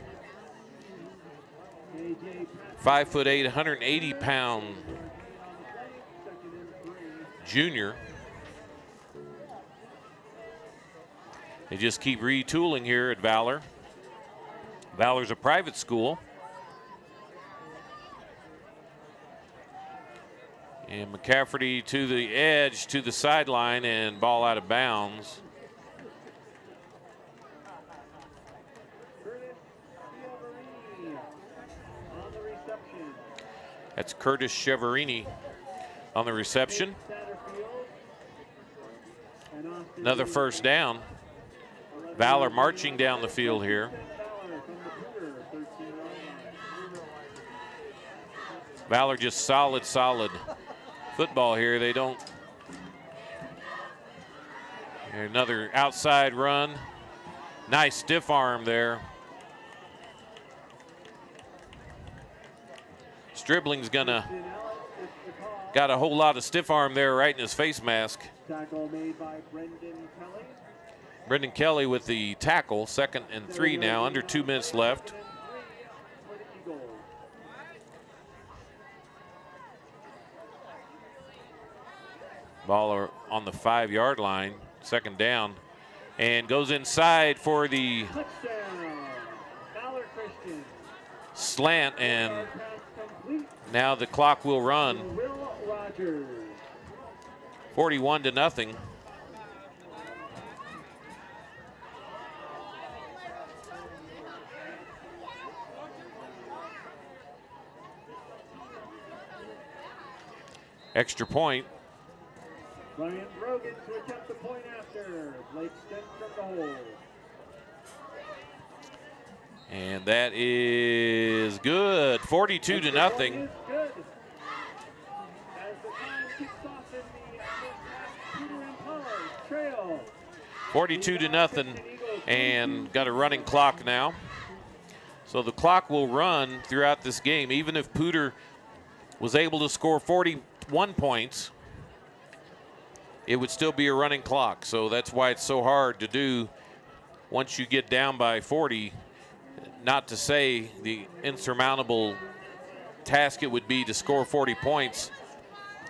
5'8", 180-pound junior. They just keep retooling here at Valor. Valor's a private school. And McCafferty to the edge, to the sideline, and ball out of bounds. That's Curtis Cheverini on the reception. Another 1st down. Valor marching down the field here. Valor just solid football here. They don't. Another outside run. Nice stiff arm there. dribbling's got a whole lot of stiff arm there right in his face mask. Tackle made by Brendan Kelly. Brendan Kelly with the tackle, 2nd and 3 now, under 2 minutes left. Ball on the 5-yard line, 2nd down, and goes inside for the slant, and now the clock will run. 41-0. Extra point. Ryan Brogan to attempt the point after. Blake Stent from the hole. And that is good. 42-0. Good. As the time kicks off in the Peter Impalas trail. 42-0, and got a running clock now. So the clock will run throughout this game. Even if Poudre was able to score 41 points, it would still be a running clock. So that's why it's so hard to do once you get down by 40. Not to say the insurmountable task it would be to score 40 points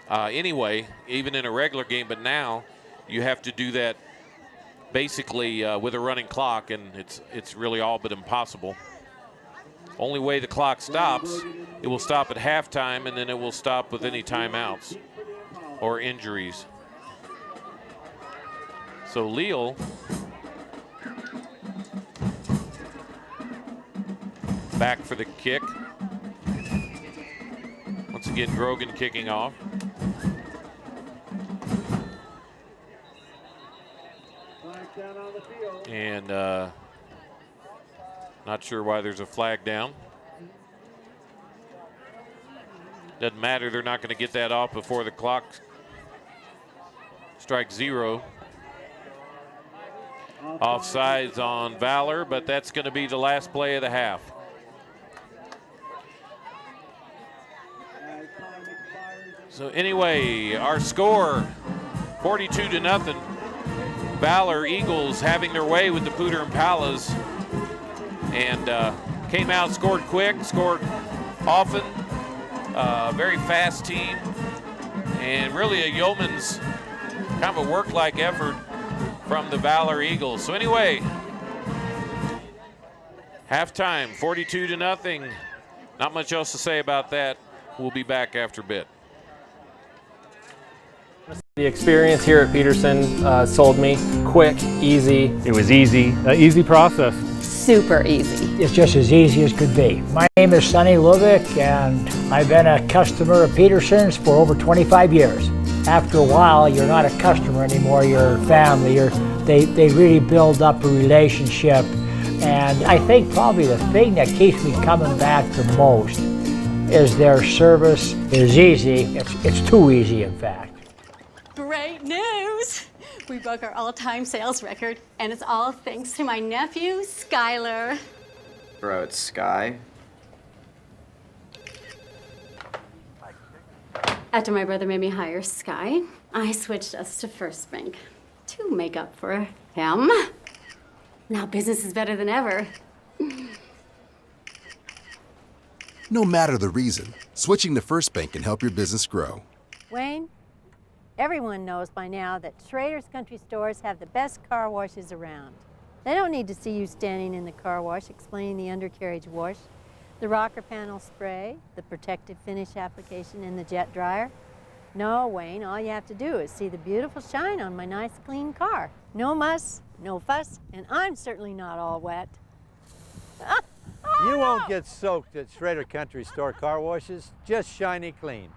anyway, even in a regular game, but now you have to do that basically with a running clock, and it's really all but impossible. Only way the clock stops, it will stop at halftime, and then it will stop with any timeouts or injuries. So Leal back for the kick. Once again, Grogan kicking off. And not sure why there's a flag down. Doesn't matter, they're not going to get that off before the clock strikes 0. Offsides on Valor, but that's going to be the last play of the half. So anyway, our score, 42-0. Valor Eagles having their way with the Poudre Impalas, and came out, scored quick, scored often, very fast team, and really a yeoman's kind of a work-like effort from the Valor Eagles. So anyway, halftime, 42-0. Not much else to say about that. We'll be back after a bit. The experience here at Pedersen sold me. Quick, easy. It was easy. An easy process. Super easy. It's just as easy as could be. My name is Sonny Lubick, and I've been a customer of Pedersen's for over 25 years. After a while, you're not a customer anymore, you're family. They really build up a relationship. And I think probably the thing that keeps me coming back the most is their service is easy. It's too easy, in fact. Great news! We broke our all-time sales record, and it's all thanks to my nephew, Skylar. Bro, it's Sky. After my brother made me hire Sky, I switched us to First Bank to make up for him. Now business is better than ever. No matter the reason, switching to First Bank can help your business grow. Wayne, everyone knows by now that Schrader's Country Stores have the best car washes around. They don't need to see you standing in the car wash explaining the undercarriage wash, the rocker panel spray, the protective finish application, and the jet dryer. No, Wayne, all you have to do is see the beautiful shine on my nice clean car. No muss, no fuss, and I'm certainly not all wet. You won't get soaked at Schrader Country Store car washes, just shiny clean.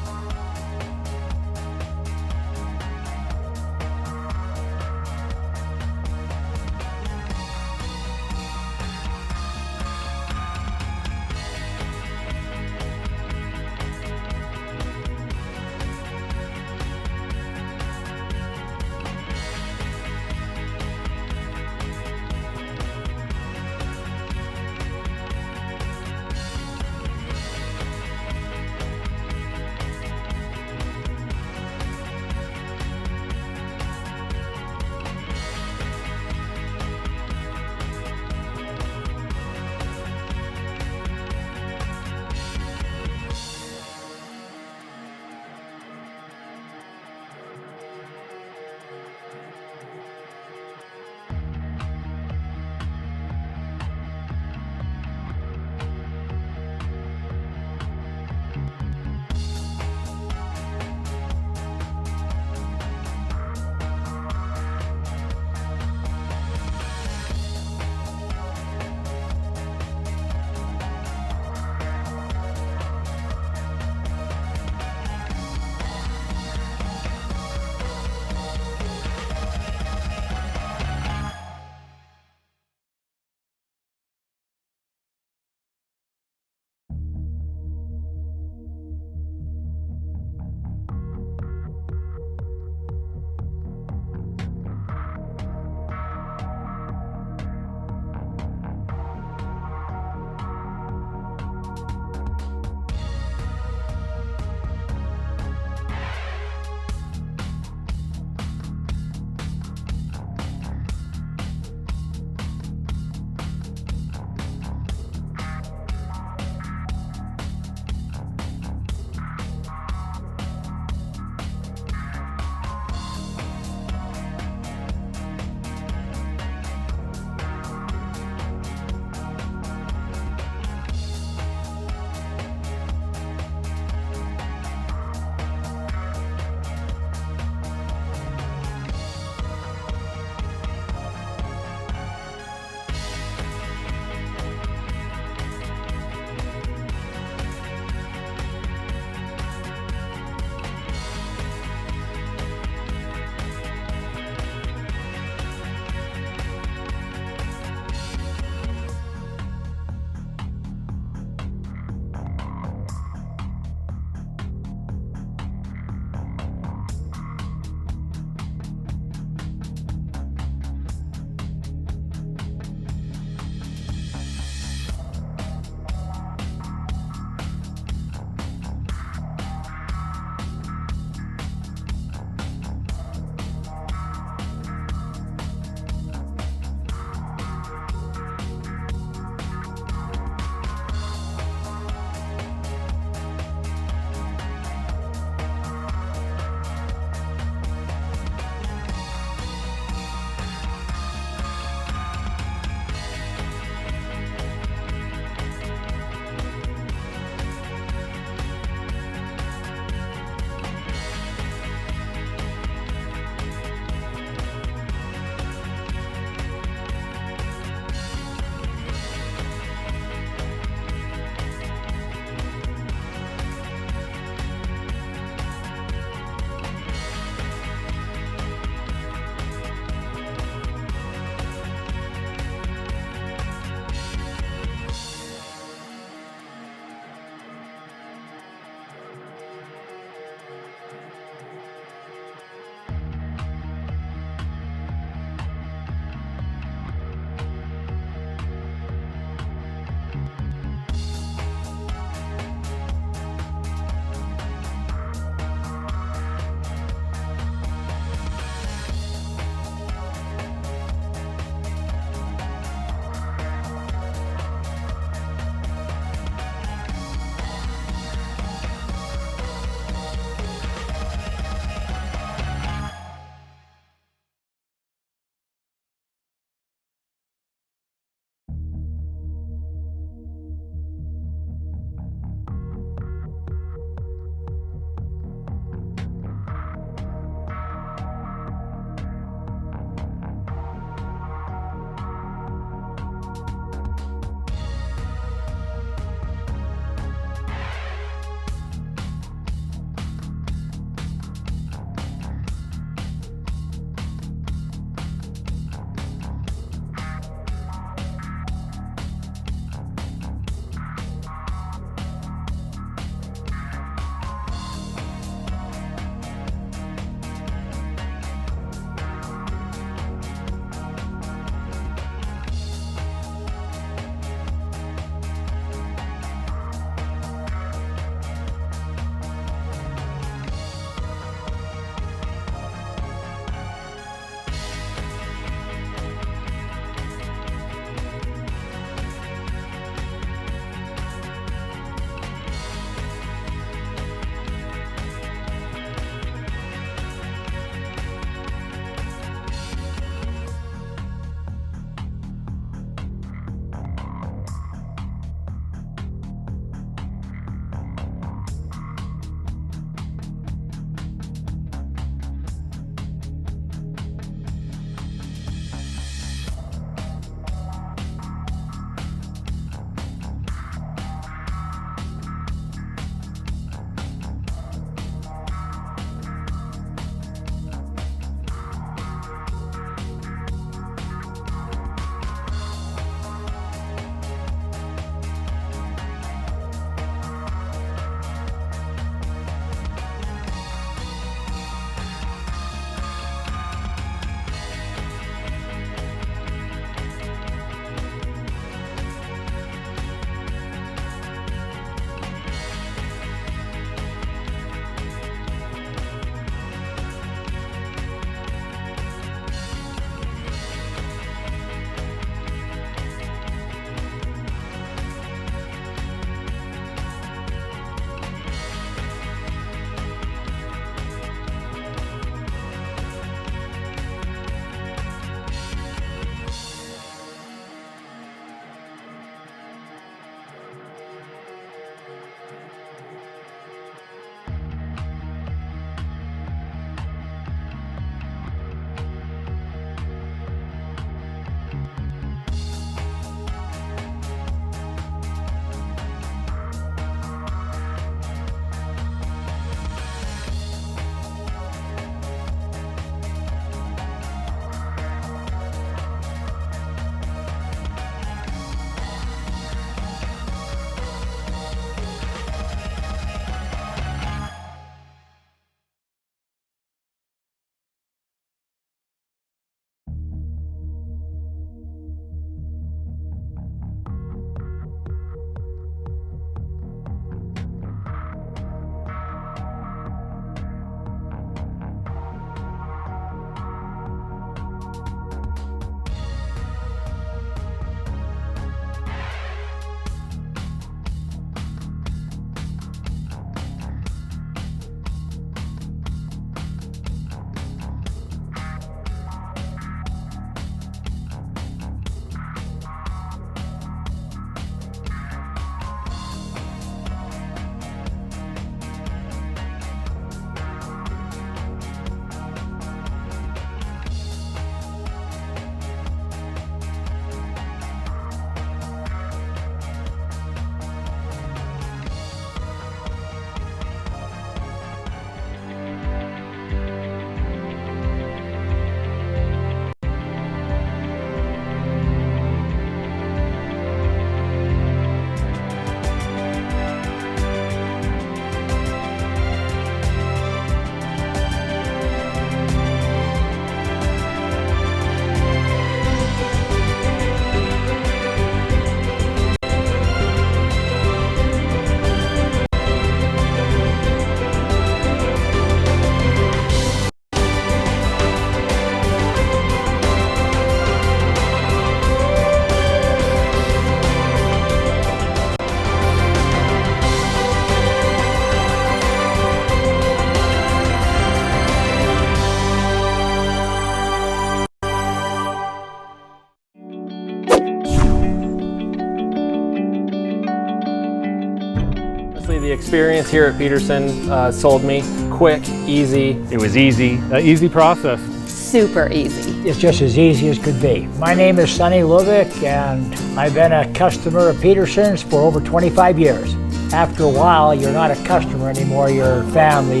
The experience here at Pedersen sold me. Quick, easy. It was easy, an easy process. Super easy. It's just as easy as could be. My name is Sonny Lubick, and I've been a customer of Pedersen's for over 25 years. After a while, you're not a customer anymore, you're family.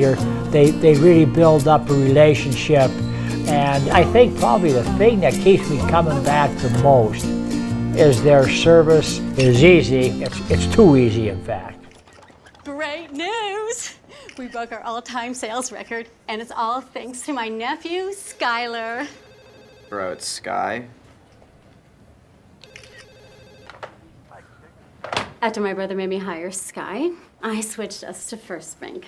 They really build up a relationship. And I think probably the thing that keeps me coming back the most is their service is easy. It's too easy, in fact. Great news! We broke our all-time sales record, and it's all thanks to my nephew, Skylar. Bro, it's Sky. After my brother made me hire Sky, I switched us to First Bank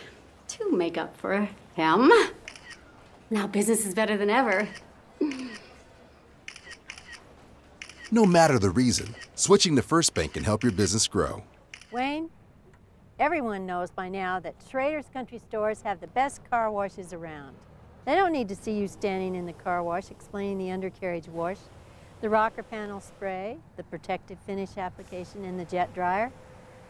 to make up for him. Now business is better than ever. No matter the reason, switching to First Bank can help your business grow. Wayne, everyone knows by now that Schrader's Country Stores have the best car washes around. They don't need to see you standing in the car wash explaining the undercarriage wash, the rocker panel spray, the protective finish application, and the jet dryer.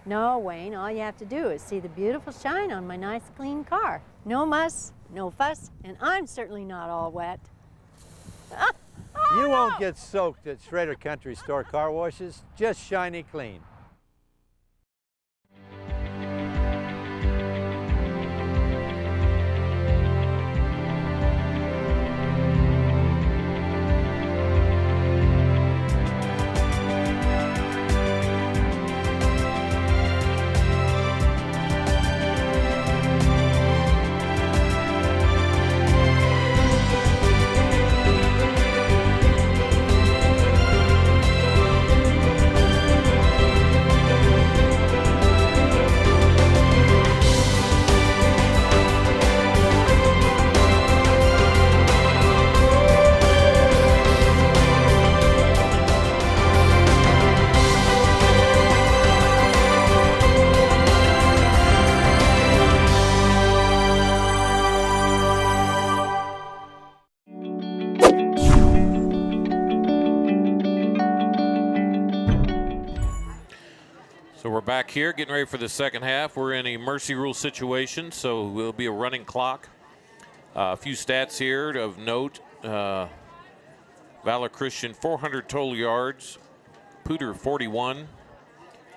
No, Wayne, all you have to do is see the beautiful shine on my nice clean car. No muss, no fuss, and I'm certainly not all wet. You won't get soaked at Schrader Country Store car washes, just shiny clean. So we're back here getting ready for the second half. We're in a mercy rule situation, so we'll be a running clock. A few stats here of note. Valor Christian, 400 total yards. Poudre, 41.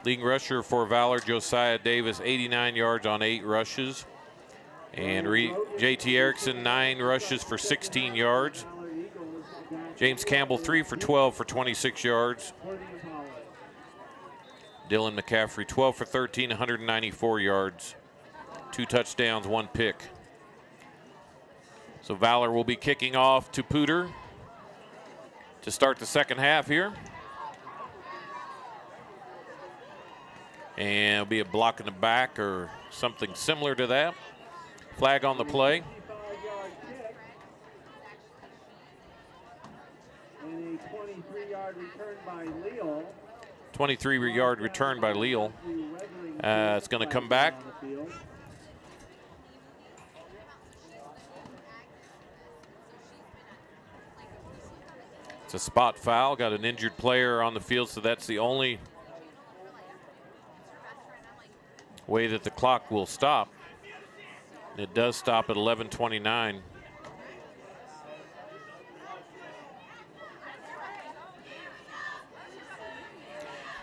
Leading rusher for Valor, Josiah Davis, 89 yards on 8 rushes. And J.T. Erickson, 9 rushes for 16 yards. James Campbell, 3 for 12 for 26 yards. Dylan McCaffrey, 12 for 13, 194 yards. 2 touchdowns, 1 pick. So Valor will be kicking off to Poudre to start the second half here. And it'll be a block in the back or something similar to that. Flag on the play. And a 23-yard return by Leal. 23-yard return by Leal. It's going to come back. It's a spot foul. Got an injured player on the field, so that's the only way that the clock will stop. It does stop at 11:29.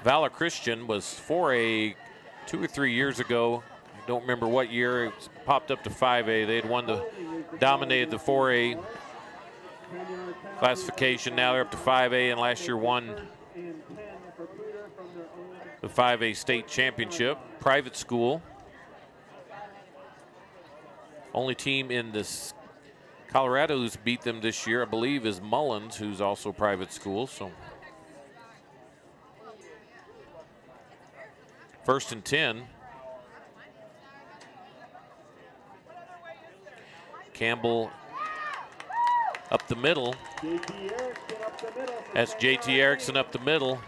Valor Christian was 4A 2 or 3 years ago. I don't remember what year. It popped up to 5A. They had dominated the 4A classification. Now they're up to 5A, and last year won the 5A state championship. Private school. Only team in this Colorado who's beat them this year, I believe, is Mullins, who's also private school. So 1st and 10. Campbell up the middle. That's J.T. Erickson up the middle.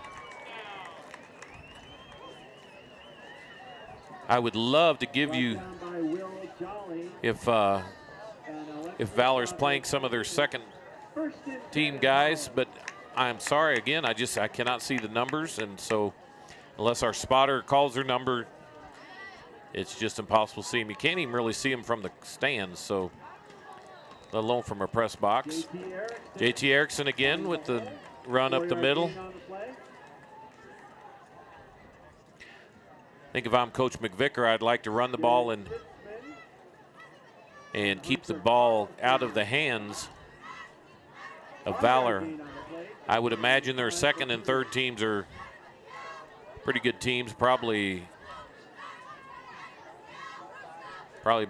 I would love to give you, if Valor's playing some of their second team guys, but I'm sorry, again, I cannot see the numbers, and so unless our spotter calls their number, it's just impossible to see him. You can't even really see him from the stands, so let alone from a press box. JT Erickson again with the run up the middle. I think if I'm Coach McVicker, I'd like to run the ball and keep the ball out of the hands of Valor. I would imagine their second and third teams are pretty good teams, probably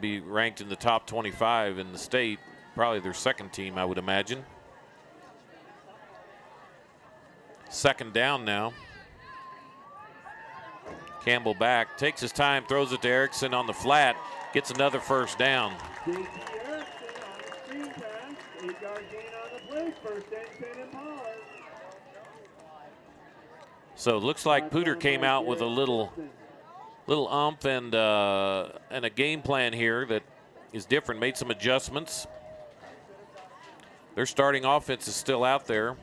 be ranked in the top 25 in the state. Probably their second team, I would imagine. Second down now. Campbell back, takes his time, throws it to Erickson on the flat, gets another first down. JT Erickson on the screen pass, 8-yard gain on the play, first and 10 Impalas. So it looks like Poudre came out with a little umph and a game plan here that is different, made some adjustments. Their starting offense is still out there.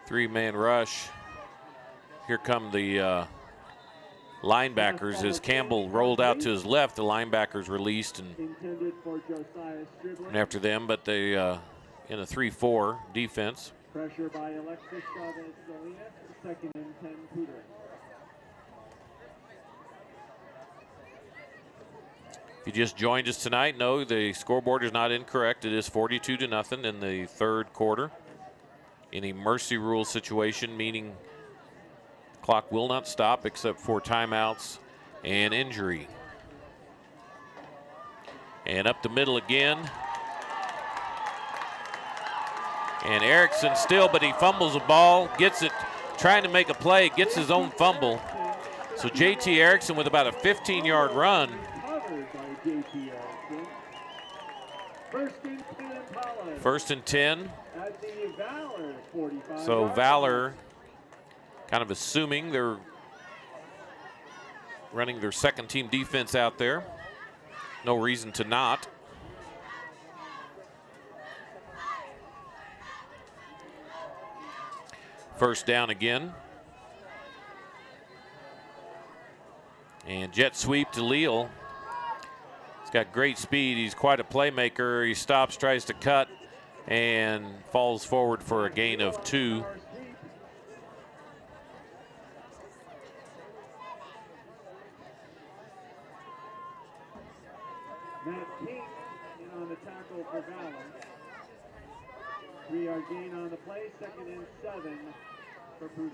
Three-man rush. Here come the linebackers as Campbell rolled out to his left. The linebackers released and after them, but they in a 3-4 defense. Pressure by Alexis Chavez-Salinas, second and 10 Poudre. If you just joined us tonight, no, the scoreboard is not incorrect. It is 42-0 in the third quarter. In a mercy rule situation, meaning clock will not stop except for timeouts and injury. And up the middle again. And Erickson still, but he fumbles the ball, gets it, trying to make a play, gets his own fumble. So JT Erickson with about a 15-yard run. First and 10. So Valor kind of assuming they're running their second team defense out there. No reason to not. First down again. And jet sweep to Leal. He's got great speed. He's quite a playmaker. He stops, tries to cut, and falls forward for a gain of 2. Matt King in on the tackle for Valor. 3-yard gain on the play, second and 7 for Poudre.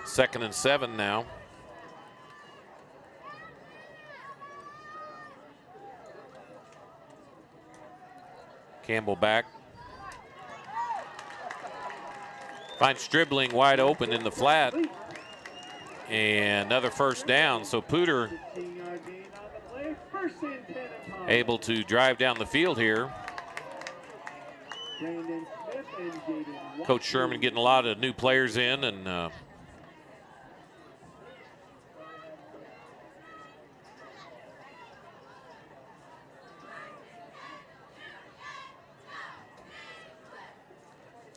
Second and 7 now. Campbell back. Finds Stribling wide open in the flat. And another first down. So Poudre able to drive down the field here. Coach Sherman getting a lot of new players in, and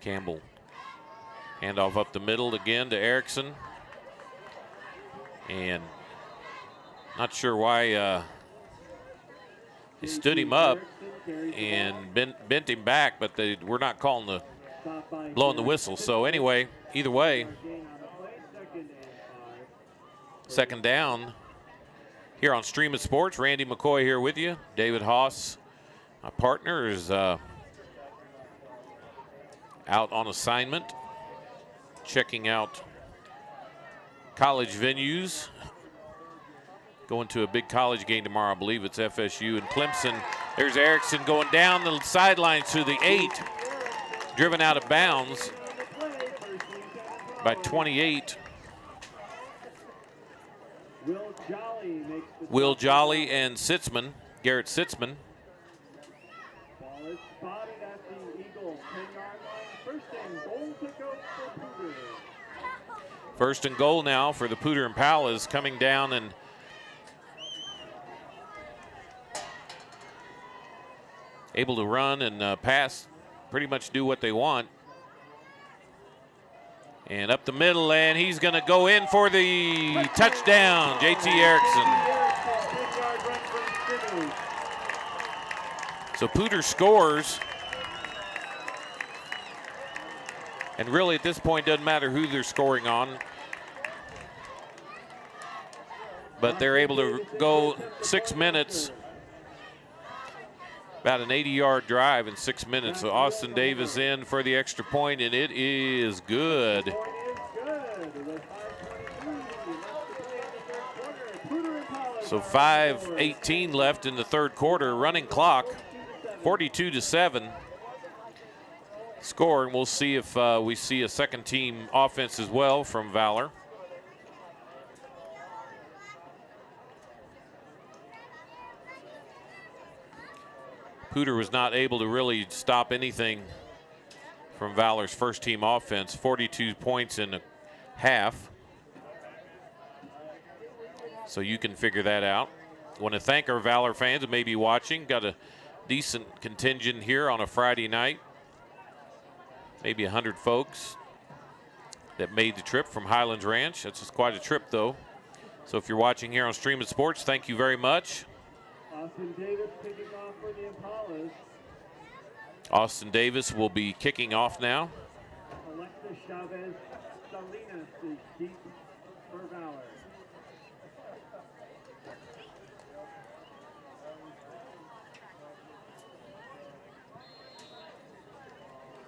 Campbell. Handoff up the middle again to Erickson. And not sure why he stood him up and bent him back, but they were not calling blowing the whistle. So anyway, either way, second down here on Stream of Sports. Randy McCoy here with you. David Haase, my partner, is out on assignment, checking out college venues. Going to a big college game tomorrow. I believe it's FSU and Clemson. There's Erickson going down the sideline to the 8. Driven out of bounds by 28. Will Jolly and Sitzman, Garrett Sitzman. Ball is spotted at the Eagles 10-yard line. First and goal to go for Poudre. First and goal now for the Poudre Impalas, coming down and able to run and pass, pretty much do what they want. And up the middle, and he's going to go in for the touchdown, J.T. Erickson. So Poudre scores. And really at this point, doesn't matter who they're scoring on. But they're able to go 6 minutes, about an 80-yard drive in 6 minutes. So Austin Davis in for the extra point, and it is good. So 5:18 left in the third quarter. Running clock, 42-7. Score, and we'll see if we see a second team offense as well from Valor. Poudre was not able to really stop anything from Valor's first team offense. 42 points in a half. So you can figure that out. Want to thank our Valor fans that may be watching. Got a decent contingent here on a Friday night. Maybe 100 folks that made the trip from Highlands Ranch. That's just quite a trip, though. So if you're watching here on Stream It Sports, thank you very much. Austin Davis kicking off for the Impalas. Austin Davis will be kicking off now. Alexis Chavez Salinas is deep for Valor.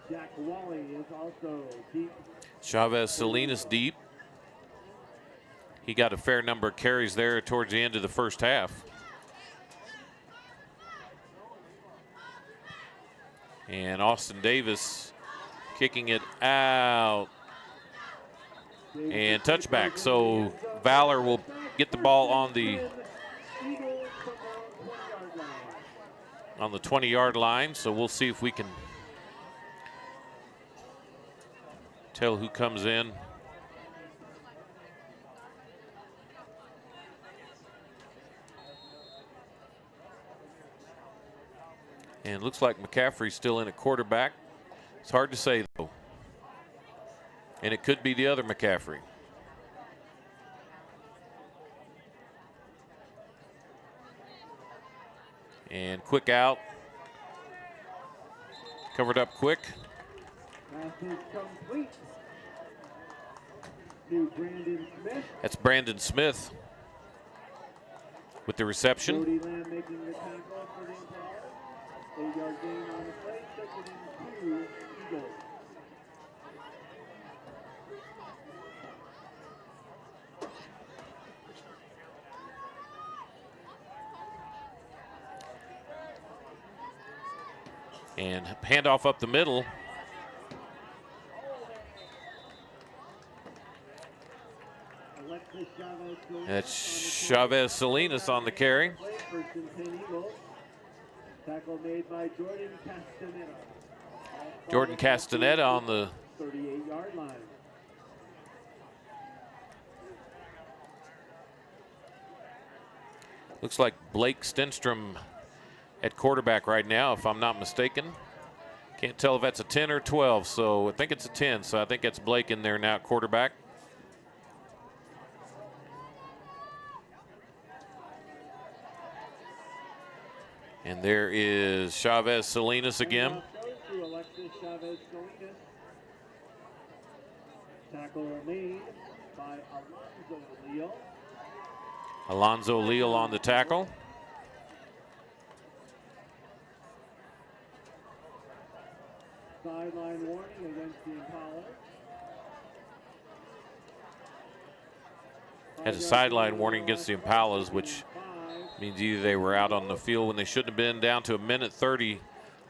Jack Wally is also deep. Chavez Salinas deep. He got a fair number of carries there towards the end of the first half. And Austin Davis kicking it out. And touchback. So Valor will get the ball on the 20-yard line. So we'll see if we can tell who comes in. And it looks like McCaffrey's still in at quarterback. It's hard to say, though. And it could be the other McCaffrey. And quick out. Covered up quick. Pass is complete to Brandon Smith. That's Brandon Smith with the reception. Cody Lamb making the tackle for the Impalas. 8-yard gain on the play, 2nd and 2 Eagles. And handoff up the middle. That's Chavez Salinas on the carry. Tackle made by Jordan Castaneda. Jordan Castaneda on the 38-yard line. Looks like Blake Stenstrom at quarterback right now, if I'm not mistaken. Can't tell if that's a 10 or 12, so I think it's a 10, so I think that's Blake in there now at quarterback. And there is Chavez Salinas again. Tackle made by Alonzo Leal. Alonzo Leal on the tackle. Sideline warning against the Impalas. Had a sideline warning against the Impalas, which means either they were out on the field when they shouldn't have been, down to 1:30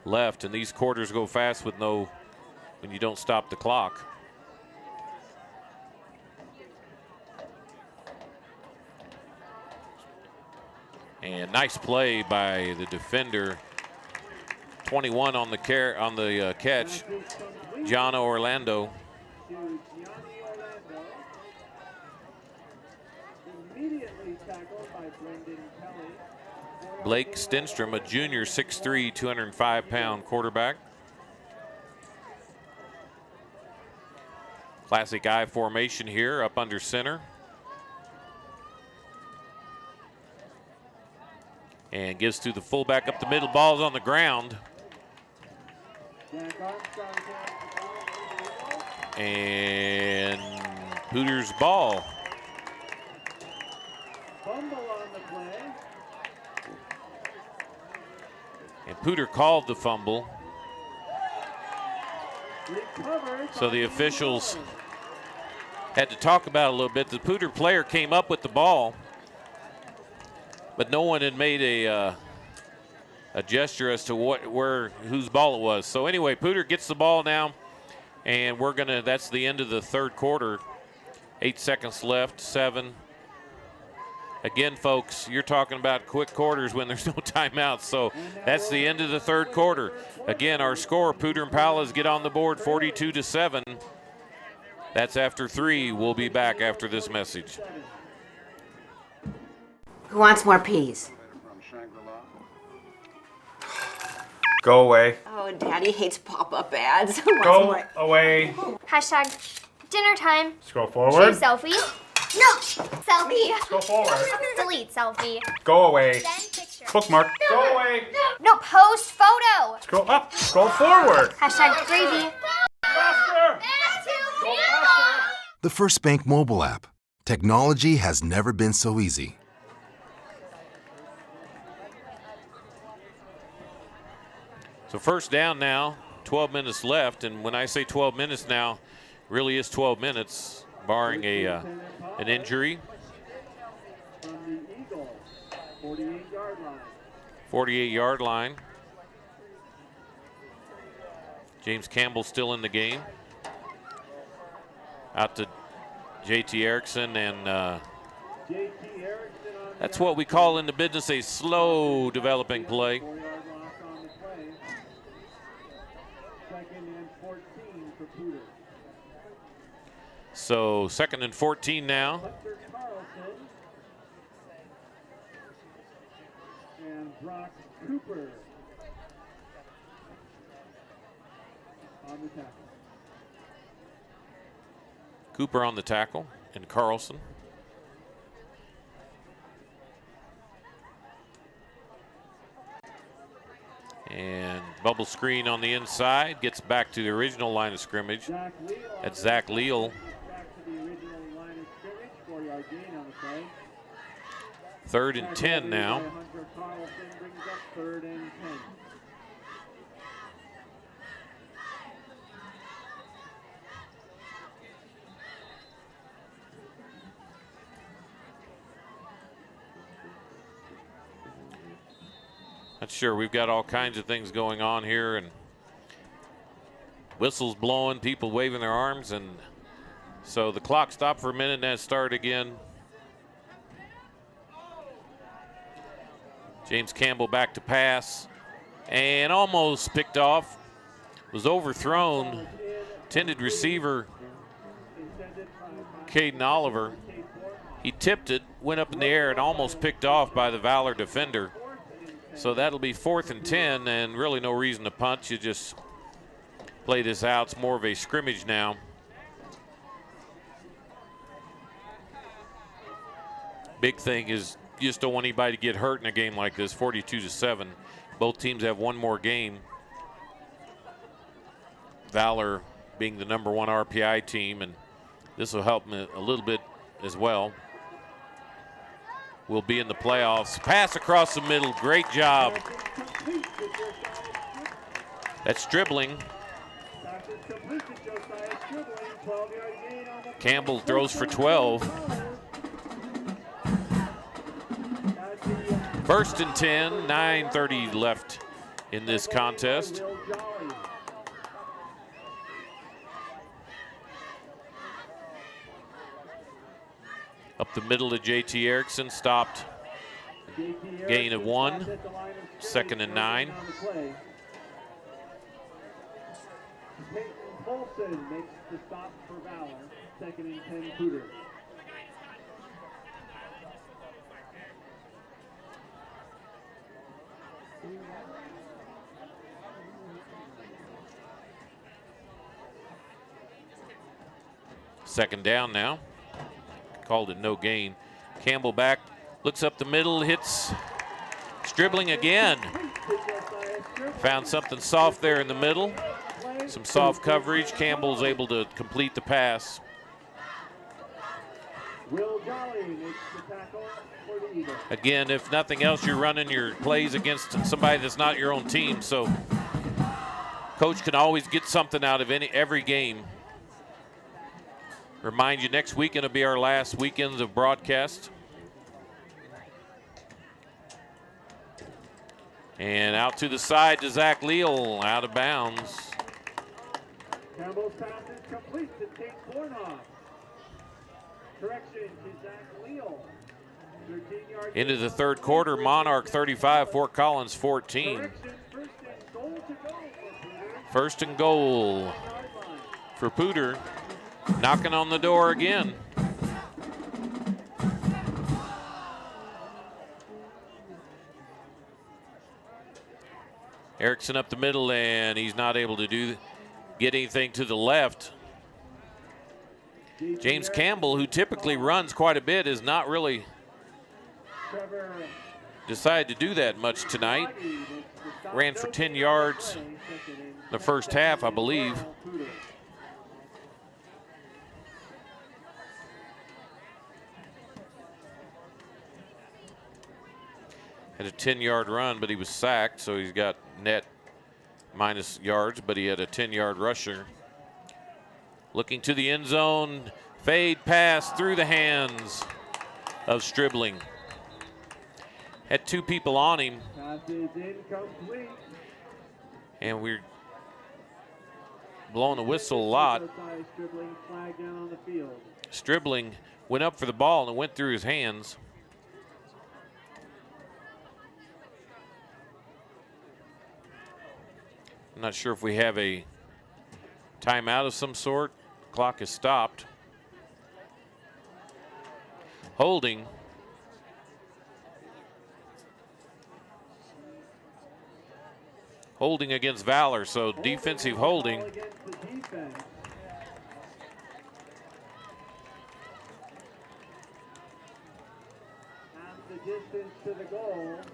left, and these quarters go fast with when you don't stop the clock. And nice play by the defender. 21 on the catch, Gianna Orlando. Immediately tackled by Brendan Kelly. Blake Stenstrom, a junior, 6'3", 205-pound quarterback. Classic I formation here, up under center. And gives to the fullback up the middle. Ball's on the ground. And Poudre's ball. Fumble on the play. And Poudre called the fumble. So the officials had to talk about it a little bit. The Poudre player came up with the ball, but no one had made a gesture as to whose ball it was. So anyway, Poudre gets the ball now, and that's the end of the third quarter. 8 seconds left, 7. Again, folks, you're talking about quick quarters when there's no timeouts. So that's the end of the third quarter. Again, our score, Poudre Impalas get on the board 42-7. That's after 3. We'll be back after this message. Who wants more peas? Go away. Oh, Daddy hates pop-up ads. Who wants Go more? away. Hashtag dinner time. Scroll forward. Choose selfie. No. Selfie. Go forward. Delete selfie. Go away. Send picture. Bookmark. Go away. No, post photo. Scroll up. Scroll forward. Hashtag gravy. Faster. Go faster. The First Bank mobile app. Technology has never been so easy. So first down now, 12 minutes left, and when I say 12 minutes now, really is 12 minutes, barring an injury. From the Eagles, 48-yard line. 48-yard line. James Campbell still in the game. Out to JT Erickson, and that's what we call in the business a slow developing play. So 2nd and 14 now. And Brock Cooper on the tackle. Cooper on the tackle, and Carlson. And bubble screen on the inside, gets back to the original line of scrimmage. That's Zach Leal. Back to the original line of scrimmage, 4-yard gain on the play. 3rd and 10 now. Hunter Carlson brings up 3rd and 10. Not sure. We've got all kinds of things going on here, and whistles blowing, people waving their arms, and so the clock stopped for a minute and then it started again. James Campbell back to pass and almost picked off. Was overthrown. Intended receiver Caden Oliver. He tipped it, went up in the air, and almost picked off by the Valor defender. So that'll be 4th and 10, and really no reason to punt. You just play this out. It's more of a scrimmage now. Big thing is you just don't want anybody to get hurt in a game like this, 42-7. Both teams have one more game. Valor being the #1 RPI team, and this will help them a little bit as well. Will be in the playoffs. Pass across the middle, great job. That's dribbling. Campbell throws for 12. 1st and 10, 9:30 left in this contest. Up the middle to JT Erickson, stopped. Gain of 1, 2nd and 9. Peyton Polson makes the stop for Valor, 2nd and 10 Poudre. Second down now. Called it no gain. Campbell back, looks up the middle, hits Stribling again. Found something soft there in the middle. Some soft coverage. Campbell's able to complete the pass. Again, if nothing else, you're running your plays against somebody that's not your own team, so coach can always get something out of every game. Remind you, next weekend will be our last weekend of broadcast. And out to the side to Zach Leal, out of bounds. Campbell's pass is complete to Tate Bornoff. Correction to Zach Leal. 13 yards. Into the third quarter, Monarch 35, Fort Collins 14. First and goal for Poudre. Knocking on the door again. Erickson up the middle, and he's not able to get anything to the left. James Campbell, who typically runs quite a bit, is not really decided to do that much tonight. Ran for 10 yards the first half, I believe. Had a 10-yard run, but he was sacked, so he's got net minus yards, but he had a 10-yard rusher. Looking to the end zone, fade pass through the hands of Stribling. Had two people on him. Pass is incomplete. And we're blowing the whistle a lot. Stribling flag down on the field. Stribling went up for the ball and it went through his hands. I'm not sure if we have a timeout of some sort. Clock is stopped. Holding. Holding against Valor, so defensive holding.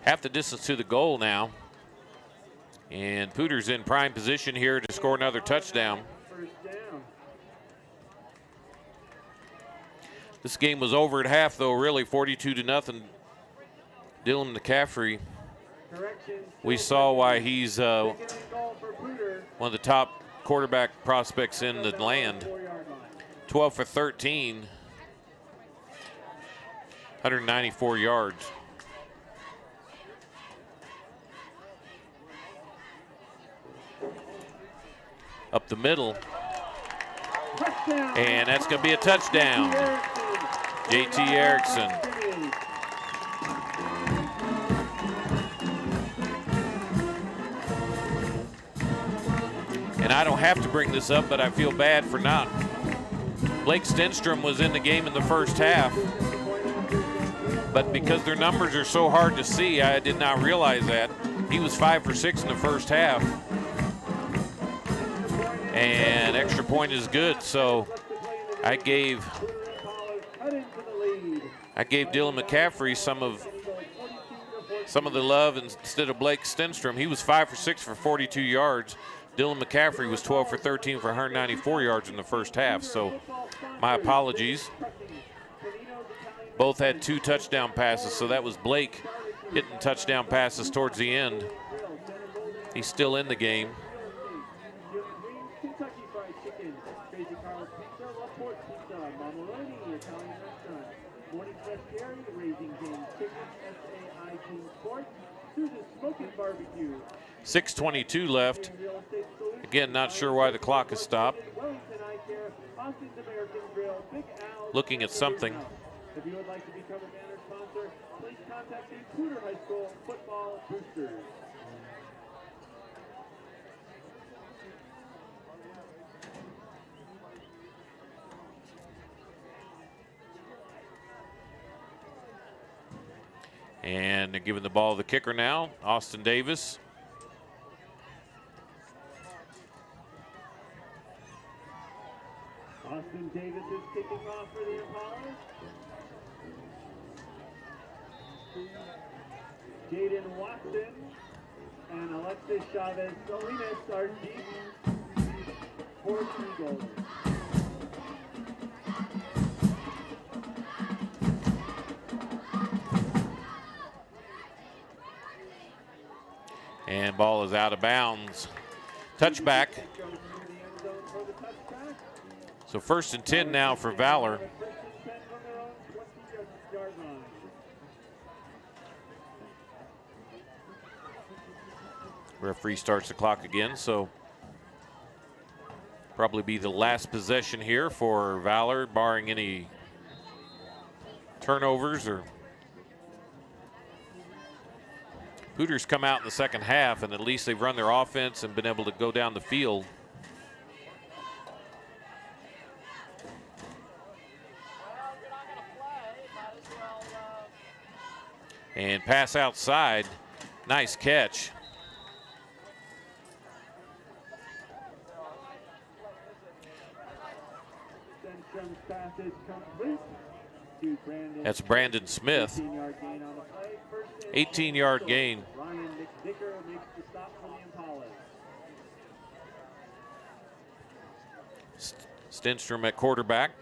Half the distance to the goal now. And Poudre's in prime position here to score another touchdown. This game was over at half, though, really 42-0. Dylan McCaffrey, we saw why he's one of the top quarterback prospects in the land. 12 for 13, 194 yards. Up the middle, and that's going to be a touchdown. JT Erickson. And I don't have to bring this up, but I feel bad for not. Blake Stenstrom was in the game in the first half, but because their numbers are so hard to see, I did not realize that. He was 5 for 6 in the first half. And extra point is good, so I gave Dylan McCaffrey some of the love instead of Blake Stenstrom. He was 5 for 6 for 42 yards. Dylan McCaffrey was 12 for 13 for 194 yards in the first half, so my apologies. Both had 2 touchdown passes, so that was Blake hitting touchdown passes towards the end. He's still in the game. Barbecue. 6:22 left. Again, not sure why the clock has stopped. Looking at something. If you would like to become a banner sponsor, please contact the Poudre High School Football Boosters. And they're giving the ball to the kicker now, Austin Davis. Austin Davis is kicking off for the Impalas. Jaden Watson and Alexis Chavez Salinas are deep for the Eagles. And ball is out of bounds. Touchback. So 1st and 10 now for Valor. Referee starts the clock again, so probably be the last possession here for Valor, barring any turnovers or. Hooters come out in the second half, and at least they've run their offense and been able to go down the field. And pass outside. Nice catch. That's Brandon Smith. 18-yard gain. Ryan McVicker makes the stop for the Impalas. Stenstrom at quarterback.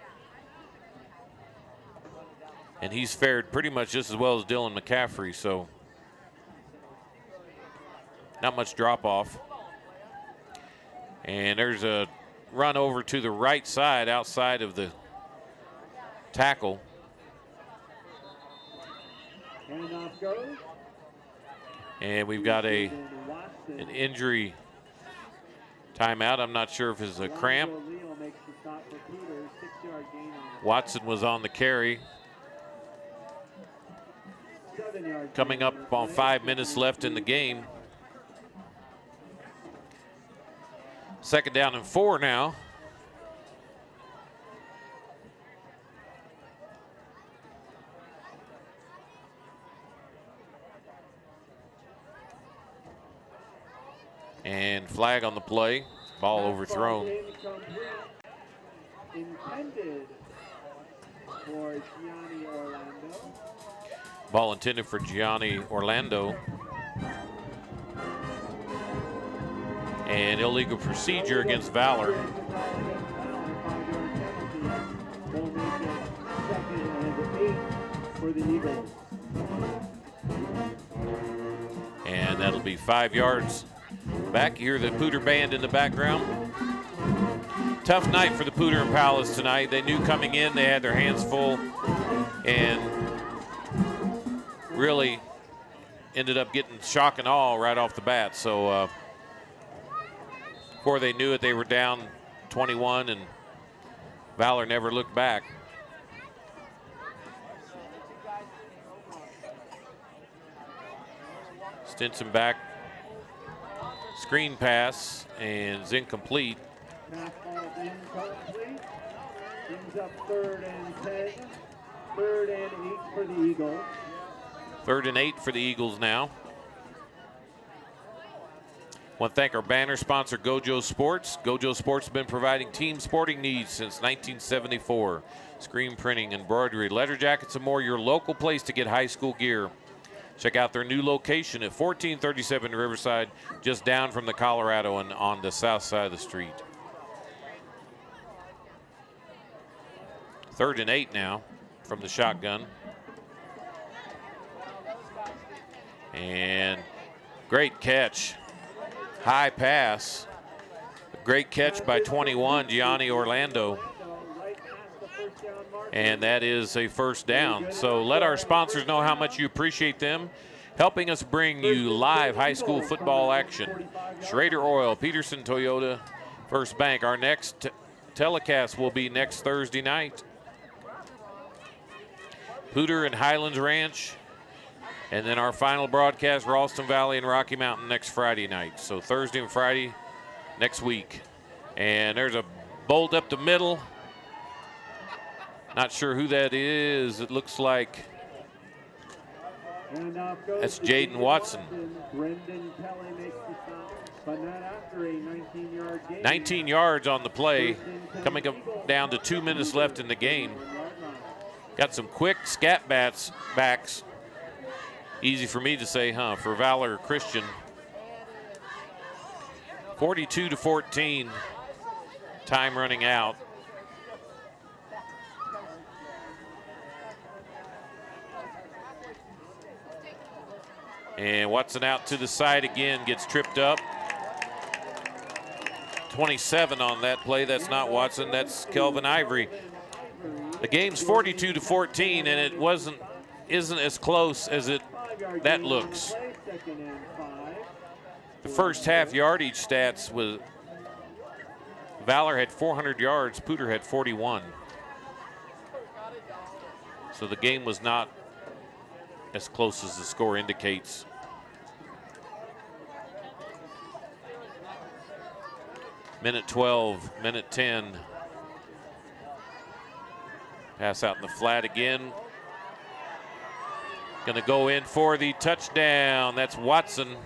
And he's fared pretty much just as well as Dylan McCaffrey, so not much drop off. And there's a run over to the right side outside of the tackle. Handoff goes. And we've got an injury timeout. I'm not sure if it's a cramp. Watson was on the carry. Coming up on 5 minutes left in the game. 2nd down and 4 now. And flag on the play. Ball overthrown. Intended for Gianni Orlando. Ball intended for Gianni Orlando. And illegal procedure against Valor. Will make it 2nd and 8 for the Eagles. And that'll be 5 yards. Back, you hear the Poudre band in the background. Tough night for the Poudre Impalas tonight. They knew coming in they had their hands full and really ended up getting shock and awe right off the bat. So before they knew it, they were down 21, and Valor never looked back. Stinson back. Screen pass, and it's incomplete. Pass ball incomplete. Brings up 3rd and 10. 3rd and 8 for the Eagles. 3rd and 8 for the Eagles now. Want to thank our banner sponsor, GoJo Sports. GoJo Sports has been providing team sporting needs since 1974. Screen printing, embroidery, letter jackets, and more. Your local place to get high school gear. Check out their new location at 1437 Riverside, just down from the Colorado and on the south side of the street. 3rd and 8 now from the shotgun. And great catch. High pass. Great catch by 21, Gianni Orlando. And that is a 1st down. So let our sponsors know how much you appreciate them helping us bring you live high school football action. Schrader Oil, Pedersen Toyota, First Bank. Our next telecast will be next Thursday night. Poudre and Highlands Ranch. And then our final broadcast, Ralston Valley and Rocky Mountain next Friday night. So Thursday and Friday next week. And there's a bolt up the middle. Not sure who that is. It looks like That's Jaden Watson. Brendan Kelly makes the stop, but not after a 19-yard gain. 19 yards on the play, coming up down to 2 minutes left in the game. Got some quick scat backs. Easy for me to say, huh, for Valor Christian. 42-14, time running out. And Watson out to the side again, gets tripped up. 27 on that play. That's not Watson, that's Kelvin Ivory. The game's 42-14, and it isn't as close as that looks. The first half yardage stats was Valor had 400 yards, Poudre had 41. So the game was not as close as the score indicates. Minute 12, minute 10. Pass out in the flat again. Gonna go in for the touchdown. That's Watson.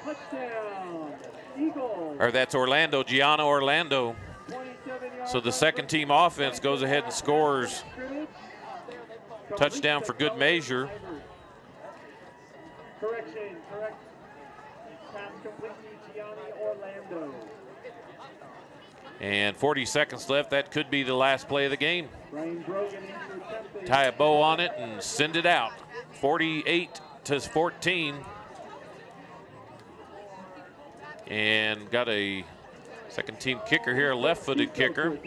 Touchdown, Eagles. Or that's Orlando, Gianna Orlando. So the second team offense goes ahead and scores. Touchdown for good measure. Correction, correct. Pass complete to Gianni Orlando. And 40 seconds left. That could be the last play of the game. Tie a bow on it and send it out. 48-14. And got a second team kicker here, a left-footed kicker.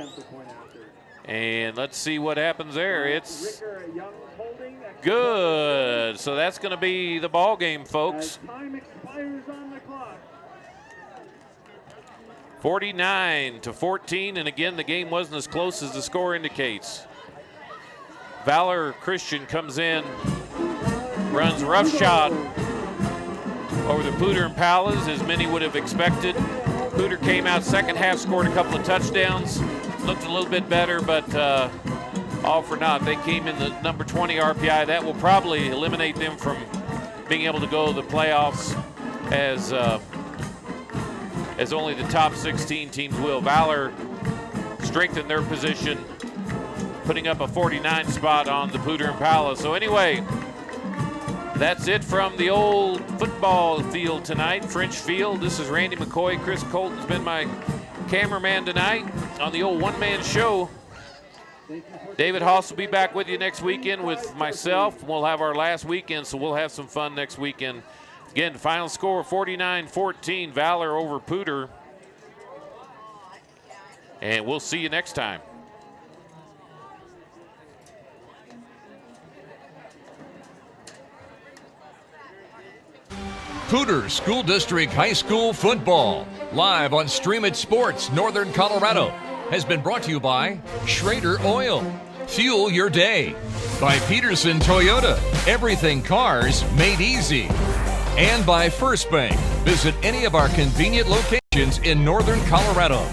And let's see what happens there. It's good. So that's going to be the ball game, folks. Time expires on the clock. 49-14, and again, the game wasn't as close as the score indicates. Valor Christian comes in, runs roughshod over the Poudre Impalas, as many would have expected. Poudre came out second half, scored a couple of touchdowns, looked a little bit better, but all for naught. They came in the number 20 RPI. That will probably eliminate them from being able to go to the playoffs as only the top 16 teams will. Valor strengthened their position, putting up a 49 spot on the Poudre Impalas. So anyway, that's it from the old football field tonight, French Field. This is Randy McCoy. Chris Colton's been my cameraman tonight on the old one-man show. David Haase will be back with you next weekend with myself. We'll have our last weekend, so we'll have some fun next weekend. Again, final score 49-14, Valor over Poudre. And we'll see you next time. Poudre School District High School Football, live on Stream It Sports, Northern Colorado, has been brought to you by Schrader Oil. Fuel your day. By Pedersen Toyota. Everything cars made easy. And by First Bank. Visit any of our convenient locations in Northern Colorado.